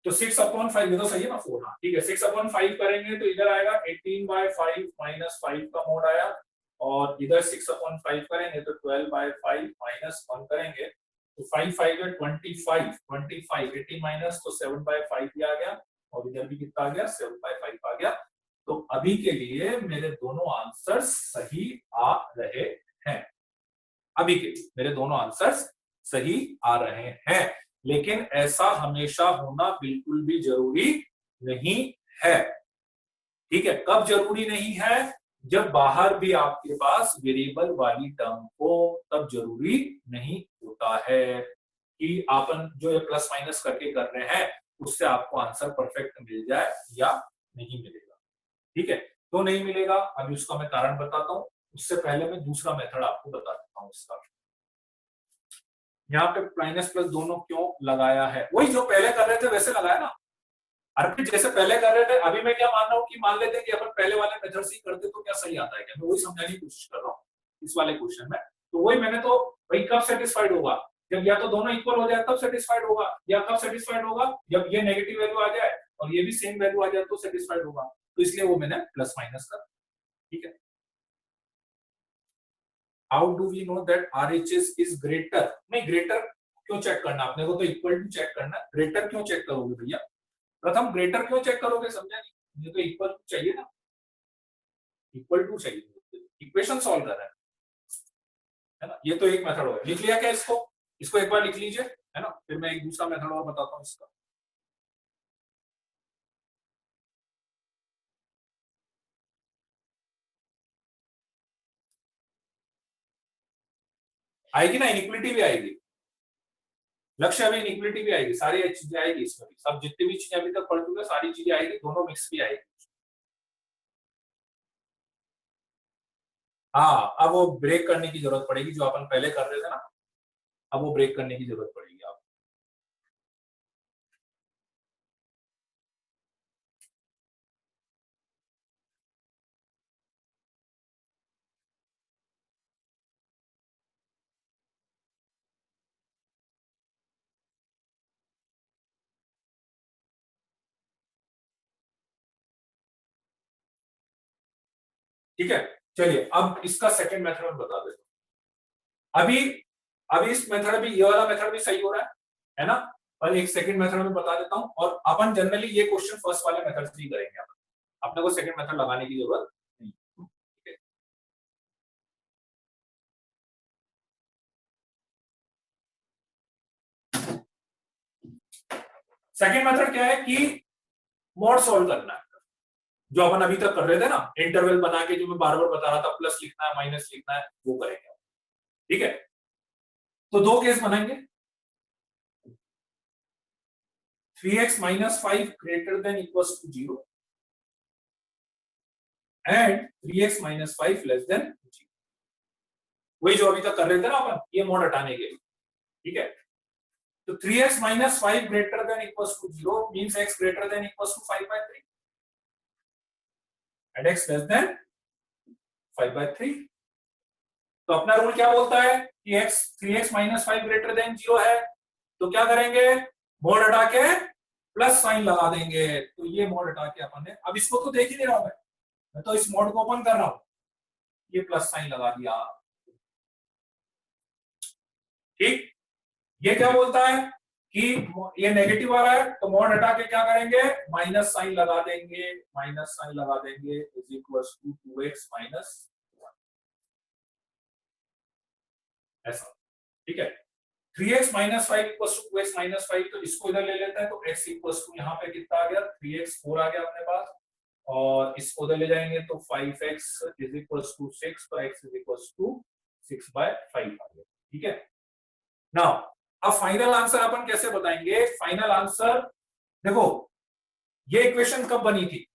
तो 6/5 ये तो सही है ना, 4, हाँ ठीक है। 6/5 करेंगे तो इधर आएगा 18/5 -5 का मोड आया, और इधर 6/5 करेंगे तो 12/5 -1 करेंगे तो 5 5 है 25 18 माइनस तो 7/5 भी आ गया, और इधर भी कितना आ गया 7/5 आ गया। तो अभी के लिए मेरे दोनों आंसर्स सही आ रहे हैं, अभी के लिए मेरे दोनों आंसर्स सही आ रहे हैं, लेकिन ऐसा हमेशा होना बिल्कुल भी जरूरी नहीं है, ठीक है। कब जरूरी नहीं है, जब बाहर भी आपके पास वेरिएबल वाली टर्म हो तब जरूरी नहीं होता है कि आपन जो ये प्लस माइनस करके कर रहे हैं उससे आपको आंसर परफेक्ट मिल जाए या नहीं मिलेगा। ठीक है, तो नहीं मिलेगा, अभी उसका मैं कारण बताता हूं। उससे पहले मैं दूसरा मेथड आपको बता देता हूँ इसका। यहाँ पे माइनस प्लस दोनों क्यों लगाया है, वही जो पहले कर रहे थे वैसे लगाया ना। अर्पित जैसे पहले कर रहे थे, अभी मैं क्या मान रहा हूँ कि मान लेते हैं कि अपन पहले वाले मेथड से ही करते तो क्या सही आता है क्या, मैं वही समझाने की कोशिश कर रहा हूँ इस वाले क्वेश्चन में। तो वही मैंने तो भाई कब सेटिस्फाइड होगा, जब या तो दोनों इक्वल हो जाए तब सेटिस्फाइड होगा, या कब सेटिस्फाइड होगा जब ये नेगेटिव वैल्यू आ जाए और ये भी सेम वैल्यू आ जाए तो सेटिस्फाइड होगा। तो इसलिए वो मैंने प्लस माइनस कर। ठीक है, how do we know that RHS is greater, नहीं ग्रेटर क्यों चेक करना अपने को, तो इक्वल टू चेक करना, ग्रेटर क्यों चेक करोगे भैया, प्रथम ग्रेटर क्यों चेक करोगे, समझा नहीं, मुझे तो इक्वल टू चाहिए ना, इक्वल टू चाहिए, इक्वेशन सॉल्व कर रहा है ना। ये तो एक मेथड होगा, लिख लिया क्या इसको, इसको एक बार लिख लीजिए, है ना, फिर मैं एक दूसरा मेथड और बताता हूँ इसका। आएगी ना, इनइक्वलिटी भी आएगी, लक्ष्य अभी इनइक्वलिटी भी आएगी, सारी चीजें आएगी इसमें भी, सब जितनी भी चीजें अभी तक पढ़ चुके सारी चीजें आएगी, दोनों मिक्स भी आएगी। हाँ, अब वो ब्रेक करने की जरूरत पड़ेगी, जो अपन पहले कर रहे थे ना, अब वो ब्रेक करने की जरूरत पड़ेगी आप। ठीक है, चलिए अब इसका सेकंड मेथड में बता देता हूं। अभी अभी इस मेथड भी, ये वाला मेथड भी सही हो रहा है ना, और एक सेकंड मेथड में बता देता हूं। और अपन जनरली ये क्वेश्चन फर्स्ट वाले मेथड से ही करेंगे, अपने को सेकंड मेथड लगाने की जरूरत नहीं। सेकंड मेथड क्या है कि मॉड सॉल्व करना है, जो अपन अभी तक कर रहे थे ना, इंटरवल बना के, जो मैं बार बार बता रहा था, प्लस लिखना है माइनस लिखना है, वो करेंगे। ठीक है, तो दो केस बनाएंगे, 3x minus 5 greater than equals to 0 and 3x minus 5 less than 0। वही जो अभी तक कर रहे थे ना अपन, ये मोड हटाने के लिए। ठीक है, तो 3x minus 5 greater than equals to 0 means x greater than equals to 5/3 and x less than 5/3। तो अपना रूल क्या बोलता है कि x 3x minus 5 greater than 0 है, तो क्या करेंगे, मोड हटा के प्लस साइन लगा देंगे। तो ये मोड हटा के अपन ने, अब इसको तो देख ही नहीं रहा हूं मैं तो इस मोड को ओपन कर रहा हूं, ये प्लस साइन लगा दिया। ठीक, ये क्या बोलता है कि ये नेगेटिव आ रहा है, तो मोड हटा के क्या करेंगे, माइनस साइन लगा देंगे, माइनस साइन लगा देंगे, is equals to 2x minus 1, ऐसा। ठीक है, 3x minus 5 equals to 2x minus 5, तो इसको इधर ले लेते हैं, तो x इक्वल्स टू यहाँ पे कितना आ गया, 3x 4 आ गया अपने पास, और इसको उधर ले जाएंगे तो 5x इज इक्वल्स टू 6, तो x इज इक्वल्स टू 6/5 आ गया। ठीक है, नाउ अब फाइनल आंसर अपन कैसे बताएंगे, फाइनल आंसर देखो, ये इक्वेशन कब बनी थी,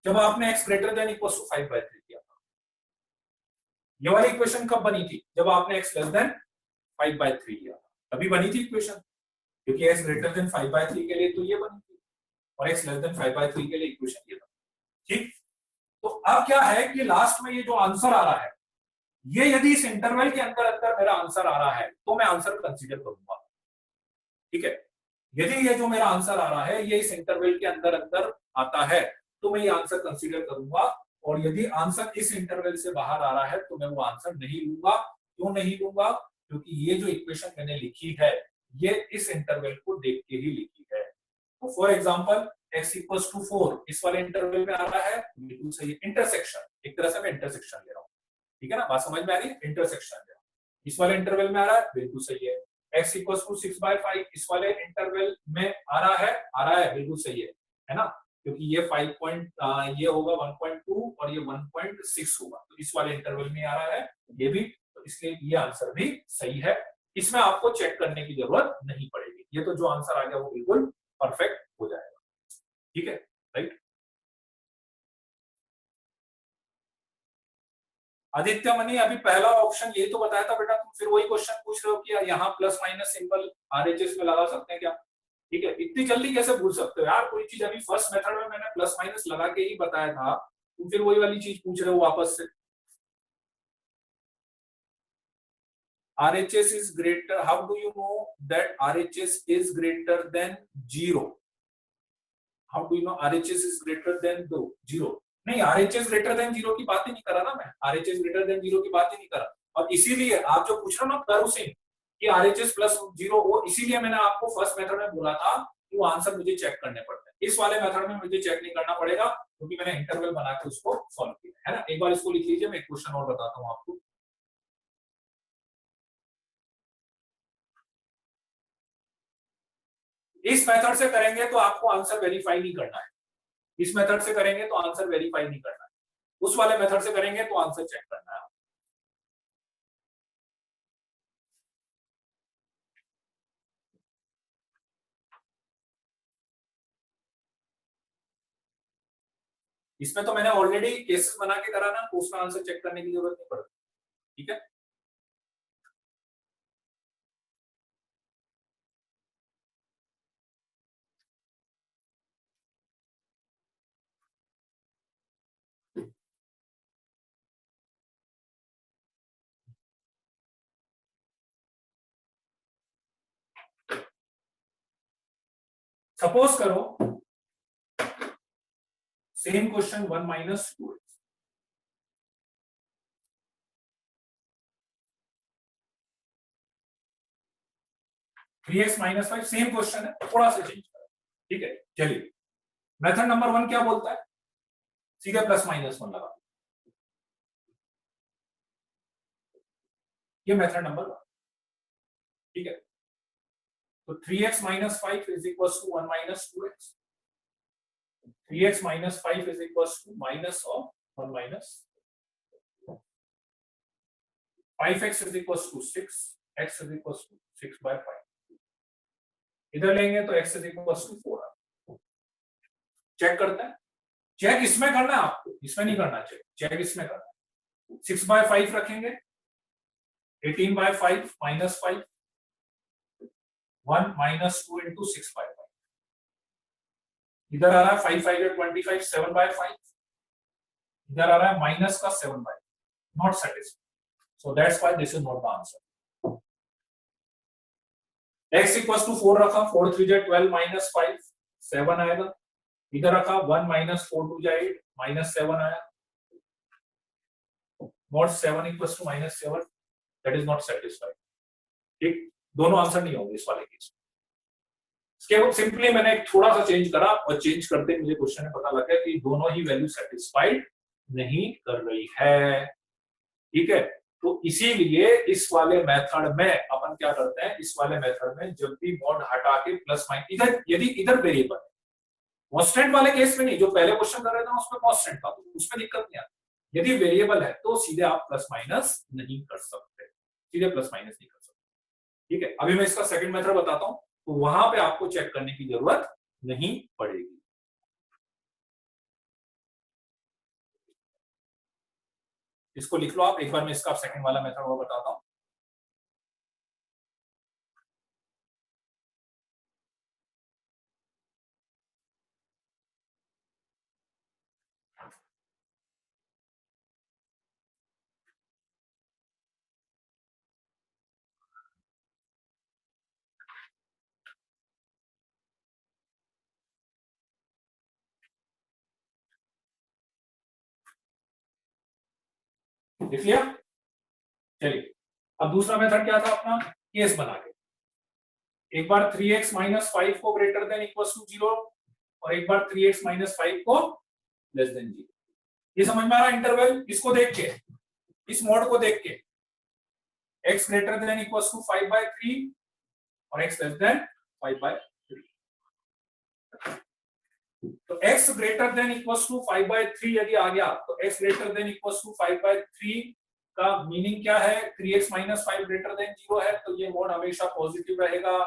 जब आपने x greater than equals to 5/3 किया था। ये वाली इक्वेशन कब बनी थी, जब आपने x लेस देन 5/3 किया था, तभी बनी थी इक्वेशन, क्योंकि x ग्रेटर देन 5/3 के लिए तो ये बनी थी और x लेस देन 5/3 के लिए इक्वेशन ये था। ठीक, तो अब क्या है कि लास्ट में ये जो आंसर आ रहा है, ये यदि इस इंटरवल के अंदर अंदर मेरा आंसर आ रहा है तो मैं आंसर कंसीडर करूंगा। ठीक है, यदि ये जो मेरा आंसर आ रहा है ये इस इंटरवल के अंदर अंदर आता है तो मैं ये आंसर कंसीडर करूंगा, और यदि आंसर इस इंटरवल से बाहर आ रहा है तो मैं वो आंसर नहीं लूंगा। क्यों नहीं लूंगा, क्योंकि ये जो इक्वेशन मैंने लिखी है ये इस इंटरवल को देख के ही लिखी है। तो for example x equals to 4 इस वाले इंटरवल में आ रहा है, बिल्कुल सही है, इंटरसेक्शन, एक तरह से मैं इंटरसेक्शन ले रहा हूँ। ठीक है ना, बात समझ में आ रही है, इंटरसेक्शन ले रहा हूँ, इस वाले इंटरवल में आ रहा है, बिल्कुल सही है। x इक्वल्स टू 6/5 इस वाले इंटरवल में आ रहा है, बिल्कुल सही है ना, क्योंकि ये 5 ये होगा 1.2 और ये 1.6 होगा, तो इस वाले इंटरवल में आ रहा है ये भी, तो इसलिए ये आंसर भी सही है। इसमें आपको चेक करने की जरूरत नहीं पड़ेगी, ये तो जो आंसर आ गया वो बिल्कुल परफेक्ट हो जाएगा। ठीक है, राइट। आदित्य मनी, अभी पहला ऑप्शन यही तो बताया था बेटा, तुम फिर वही क्वेश्चन पूछ रहे हो कि यहाँ प्लस माइनस सिंबल आरएचएस में लगा सकते हैं क्या? ठीक है, इतनी जल्दी कैसे भूल सकते हो यार कोई चीज? अभी फर्स्ट मेथड में मैंने प्लस माइनस लगा के ही बताया था, तुम फिर वही वाली चीज पूछ रहे हो वापस से। RHS is greater, how do you know that RHS is greater than 0? How do you know RHS is greater than 0? नहीं, RHS greater than 0 की बात ही नहीं करा ना मैं, RHS greater than 0 की बात ही नहीं करा। और इसीलिए आप जो पूछ रहे हो ना कर्व से कि RHS प्लस 0, वो इसीलिए मैंने आपको फर्स्ट मेथड में बोला था कि वो आंसर मुझे चेक करने पड़ते हैं। इस वाले मेथड में मुझे चेक नहीं करना पड़ेगा क्योंकि मैंने इंटरवल बना के उसको सॉल्व किया है ना। एक बार इसको लिख लीजिए, मैं एक क्वेश्चन और बताता हूँ आपको। इस मेथड से करेंगे तो आपको आंसर वेरीफाई नहीं करना है, इस मेथड से करेंगे तो आंसर वेरीफाई नहीं करना है, उस वाले मेथड से करेंगे तो आंसर चेक करना है। इसमें तो मैंने ऑलरेडी केसेस बना के करा ना, तो उसमें आंसर चेक करने की जरूरत नहीं पड़ती। ठीक है, सपोज करो same question 1 minus 2x, three x minus 5, same question है, थोड़ा सा चेंज करो। ठीक है, चलिए मेथड नंबर 1 क्या बोलता है, सीधे प्लस माइनस 1 लगा, ये मेथड नंबर 1। ठीक है, तो 3x minus 5 is equal to 1 minus 2x, 3x minus 5 is equal to minus of 1 minus 5x is equal to 6, x is equal to 6/5, इधर लेंगे तो x is equal to 4। Check करते हैं, चेक इसमें करना है आपको, इसमें नहीं करना चेक, चेक इसमें करना है। 6/5 रखेंगे, 18/5 माइनस 5, 1 माइनस 2 इंटू 6/5, इधर आ रहा है 5 5 25, 7/5, इधर आ रहा है माइनस का 7/5, not satisfied, so that's why this is not the answer. x equal to 4 रखा, 4 3 12 माइनस 5, 7 आएगा, इधर रखा 1 माइनस 4 2 8 माइनस 7 आया, not 7 equal to minus 7, that is not satisfied. ठीक, दोनों आंसर नहीं होंगे इस वाले केस। इसके सिंपली मैंने थोड़ा सा चेंज करा और चेंज करते मुझे क्वेश्चन में पता लगा कि दोनों ही वैल्यू सेटिस्फाइड नहीं कर रही है। ठीक है, तो इसीलिए इस वाले मेथड में अपन क्या करते हैं, इस वाले मेथड में जब भी मॉड हटा के प्लस माइनस, इधर यदि इधर वेरिएबल है, कांस्टेंट वाले केस में नहीं, जो पहले क्वेश्चन कर रहे थे उसमें कांस्टेंट था, तो उसमें दिक्कत नहीं आती। यदि वेरिएबल है तो सीधे आप प्लस माइनस नहीं कर सकते, सीधे प्लस माइनस नहीं कर सकते। ठीक है, अभी मैं इसका सेकंड मेथड बताता हूं, तो वहां पे आपको चेक करने की जरूरत नहीं पड़ेगी। इसको लिख लो आप, एक बार मैं इसका सेकंड वाला मेथड वो बताता हूं। लिख लिया, चलिए अब दूसरा मेथड क्या था अपना, केस बना के, एक बार 3x माइनस 5 को ग्रेटर देन इक्वल टू 0 और एक बार 3x माइनस 5 को लेस देन 0। ये समझ में आ रहा है इंटरवल, इसको देख के, इस मोड को देख के, x greater than equal to 5/3 और x लेस देन 5/3। तो x greater than equals to 5/3 यदि आ गया तो x greater than equals to 5/3 का मीनिंग क्या है, 3x माइनस 5 ग्रेटर देन 0 है, तो ये मोड हमेशा पॉजिटिव रहेगा,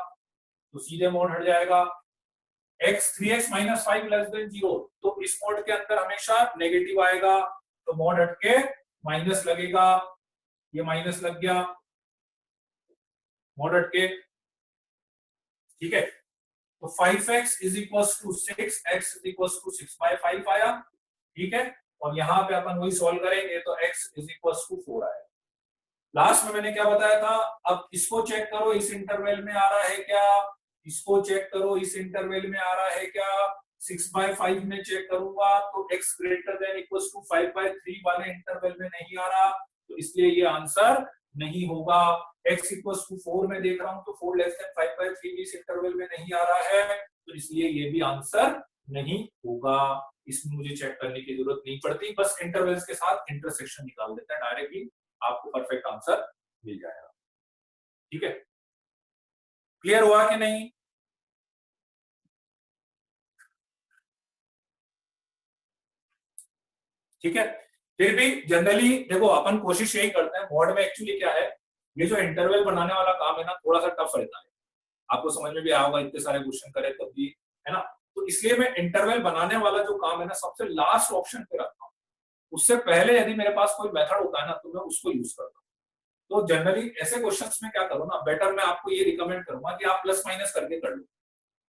तो सीधे मोड हट जाएगा। x 3x minus 5 less than 0, तो इस मोड के अंदर हमेशा नेगेटिव आएगा, तो मोड हट के माइनस लगेगा, ये माइनस लग गया मोड हट के, ठीक है। तो 5x is equals to 6, x is equals to 6/5 आया, ठीक है। और यहाँ पे अपन वही सॉल्व करेंगे तो x इज इक्वल्स टू 4 आएगा। लास्ट में मैंने क्या बताया था, अब इसको चेक करो इस इंटरवल में आ रहा है क्या, इसको चेक करो इस इंटरवल में आ रहा है क्या, 6/5 में चेक करूंगा तो x greater than equals to 5/3 वाले इंटरवल में नहीं आ रहा, तो इसलिए ये आंसर नहीं होगा। x इक्वल्स टू 4 में देख रहा हूं तो 4 लेस देन 5/3 इस इंटरवल में नहीं आ रहा है, तो इसलिए ये भी आंसर नहीं होगा। इसमें मुझे चेक करने की जरूरत नहीं पड़ती, बस इंटरवल्स के साथ इंटरसेक्शन निकाल देते हैं डायरेक्टली, आपको परफेक्ट आंसर मिल जाएगा, ठीक है। क्लियर हुआ कि नहीं? ठीक है। फिर भी जनरली देखो अपन कोशिश यही करते हैं, मॉड में एक्चुअली क्या है, ये जो इंटरवल बनाने वाला काम है ना थोड़ा सा टफ रहता है, आपको समझ में भी आया होगा, इतने सारे क्वेश्चन करे तब भी, है ना। तो इसलिए मैं इंटरवल बनाने वाला जो काम है ना सबसे लास्ट ऑप्शन पे रखता हूँ, उससे पहले यदि मेरे पास कोई मेथड होता है ना तो मैं उसको यूज करता हूँ। तो जनरली ऐसे क्वेश्चंस में क्या करो ना, बेटर मैं आपको ये रिकमेंड करूंगा कि आप प्लस माइनस करके कर लो,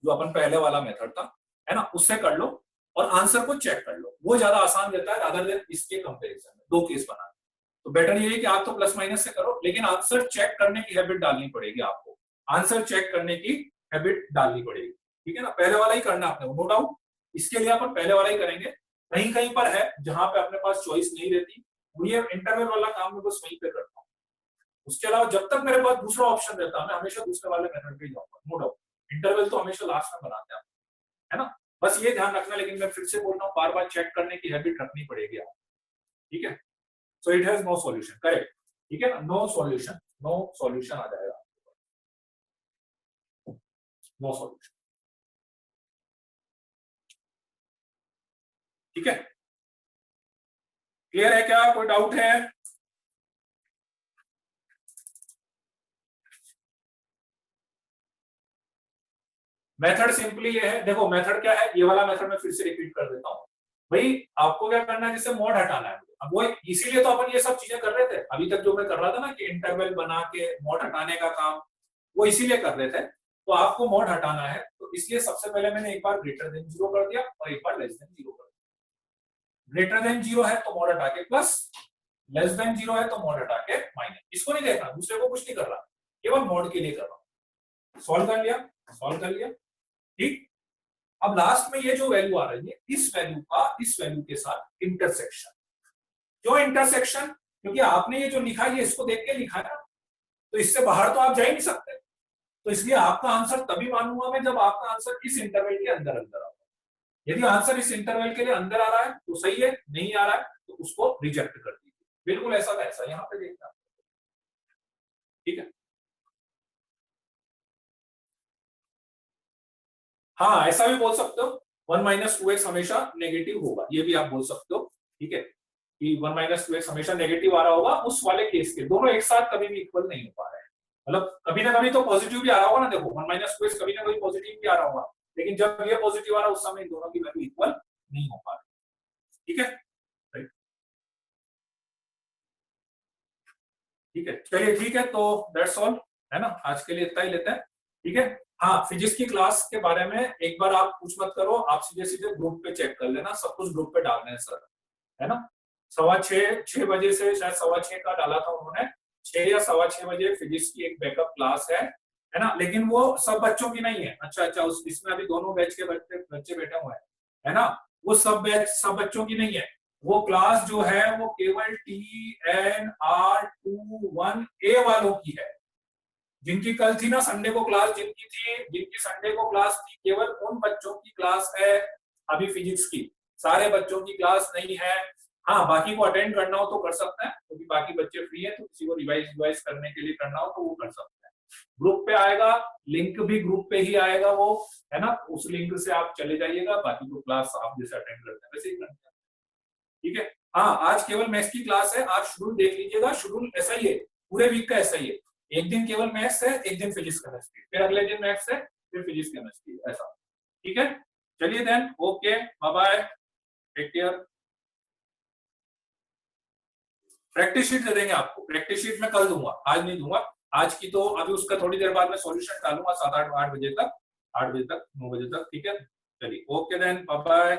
जो अपन पहले वाला मेथड था, है ना, उससे कर लो और आंसर को चेक कर लो, वो ज्यादा आसान रहता है रादर देन इसके कंपैरिजन में दो केस बनाने। तो बेटर ये है कि आप तो प्लस माइनस से करो, लेकिन आंसर चेक करने की हैबिट डालनी पड़ेगी आपको, आंसर चेक करने की हैबिट डालनी पड़ेगी, ठीक है ना। पहले वाला ही करना आपने, नो डाउट, इसके लिए अपन पहले वाला ही करेंगे। कहीं कहीं पर है जहां पे अपने पास चॉइस नहीं रहती, ये इंटरवल वाला काम मैं बस वहीं पे करता हूँ। उसके अलावा जब तक मेरे पास दूसरा ऑप्शन रहता है मैं हमेशा दूसरे वाले मेथड पे जाऊंगा, नो डाउट। इंटरवल तो हमेशा लास्ट में बनाते हैं, है ना, बस ये ध्यान रखना। लेकिन मैं फिर से बोल रहा हूँ, बार बार चेक करने की हैबिट रखनी पड़ेगी आप, ठीक है। So it has no solution, correct, ठीक है ना, नो सॉल्यूशन, नो सॉल्यूशन आ जाएगा, नो सॉल्यूशन, ठीक है। क्लियर है क्या, कोई डाउट है? मेथड सिंपली ये है, देखो मेथड क्या है, ये वाला मेथड मैं फिर से रिपीट कर देता हूँ भाई। आपको क्या करना है, जैसे मोड हटाना है, अब वो इसीलिए तो अपन ये सब चीजें कर रहे थे अभी तक, जो मैं कर रहा था ना कि इंटरवल बना के मोड हटाने का काम, वो इसीलिए कर रहे थे। तो आपको मोड हटाना है तो इसलिए सबसे पहले मैंने एक बार ग्रेटर देन 0 कर दिया और एक बार लेस देन 0 कर दिया। ग्रेटर देन 0 है तो मोड हटा के प्लस, लेस देन 0 है तो मोड हटा के माइनस। इसको नहीं देखना, दूसरे को कुछ नहीं कर रहा, केवल मोड के लिए कर रहा हूं। सॉल्व कर लिया, सॉल्व कर लिया, ठीक। अब लास्ट में ये जो वैल्यू आ रही है, इस वैल्यू का इस वैल्यू के साथ इंटरसेक्शन। क्यों इंटरसेक्शन? क्योंकि आपने ये जो लिखा है ये इसको देख के लिखा है ना, तो इससे बाहर तो आप जा ही नहीं सकते, तो इसलिए आपका आंसर तभी मानूंगा मैं जब आपका आंसर इस इंटरवल के अंदर अंदर आता है। यदि आंसर इस इंटरवल के लिए अंदर आ रहा है तो सही है, नहीं आ रहा है तो उसको रिजेक्ट कर दीजिए, बिल्कुल ऐसा का ऐसा यहाँ पे देखना, ठीक है। हाँ ऐसा भी बोल सकते हो, 1 माइनस 2x हमेशा नेगेटिव होगा, ये भी आप बोल सकते हो, ठीक है, कि 1 माइनस 2x हमेशा नेगेटिव आ रहा होगा उस वाले केस के। दोनों एक साथ कभी भी इक्वल नहीं हो पा रहे हैं, मतलब कभी ना कभी तो पॉजिटिव भी आ रहा होगा ना, देखो 1 माइनस 2x कभी ना कभी पॉजिटिव भी आ रहा होगा, लेकिन जब ये पॉजिटिव आ रहा है उस समय इन दोनों की वैल्यू इक्वल नहीं हो पा रही, ठीक है, राइट, ठीक है। चलिए ठीक है, तो दैट्स ऑल, है ना, आज के लिए इतना ही लेते हैं, ठीक है। हाँ, फिजिक्स की क्लास के बारे में एक बार आप कुछ मत करो, आप सीधे सीधे ग्रुप पे चेक कर लेना, सब कुछ ग्रुप पे डालना है सर, है ना। 6:15 बजे से शायद 6:15 का डाला था उन्होंने, 6 या 6:15 बजे फिजिक्स की एक बैकअप क्लास है ना, लेकिन वो सब बच्चों की नहीं है। अच्छा अच्छा, उस इसमें अभी दोनों बैच के बच्चे बैठे हुए हैं, है ना, वो सब बैच सब बच्चों की नहीं है। वो क्लास जो है वो केवल TNR21A वालों की है, जिनकी कल थी ना संडे को क्लास, जिनकी संडे को क्लास थी, केवल उन बच्चों की क्लास है अभी फिजिक्स की, सारे बच्चों की क्लास नहीं है। हाँ, बाकी को अटेंड करना हो तो कर सकते हैं, क्योंकि बाकी बच्चे फ्री है, तो किसी को रिवाइज करने के लिए करना हो तो वो कर सकते हैं। ग्रुप पे आएगा, लिंक भी ग्रुप पे ही आएगा वो, है ना, उस लिंक से आप चले जाइएगा, बाकी तो क्लास आप जैसे अटेंड करते हैं वैसे ही करते हैं, ठीक है। हाँ, आज केवल मैथ्स की क्लास है, आज शेड्यूल देख लीजिएगा, शेड्यूल ऐसा ही है, पूरे वीक का ऐसा ही है, एक दिन केवल मैथ्स है, एक दिन फिजिक्स केमिस्ट्री, फिर अगले दिन मैथ्स है, फिर फिजिक्स केमिस्ट्री, ऐसा, ठीक है। चलिए then, okay, bye bye, take care. Practice sheet दे देंगे आपको, प्रैक्टिस शीट मैं कल दूंगा, आज नहीं दूंगा, आज की तो अभी उसका थोड़ी देर बाद मैं सॉल्यूशन डालूंगा 7-8 बजे तक, 8 बजे तक 9 बजे तक, ठीक है। चलिए ओके देन, बाय बाय।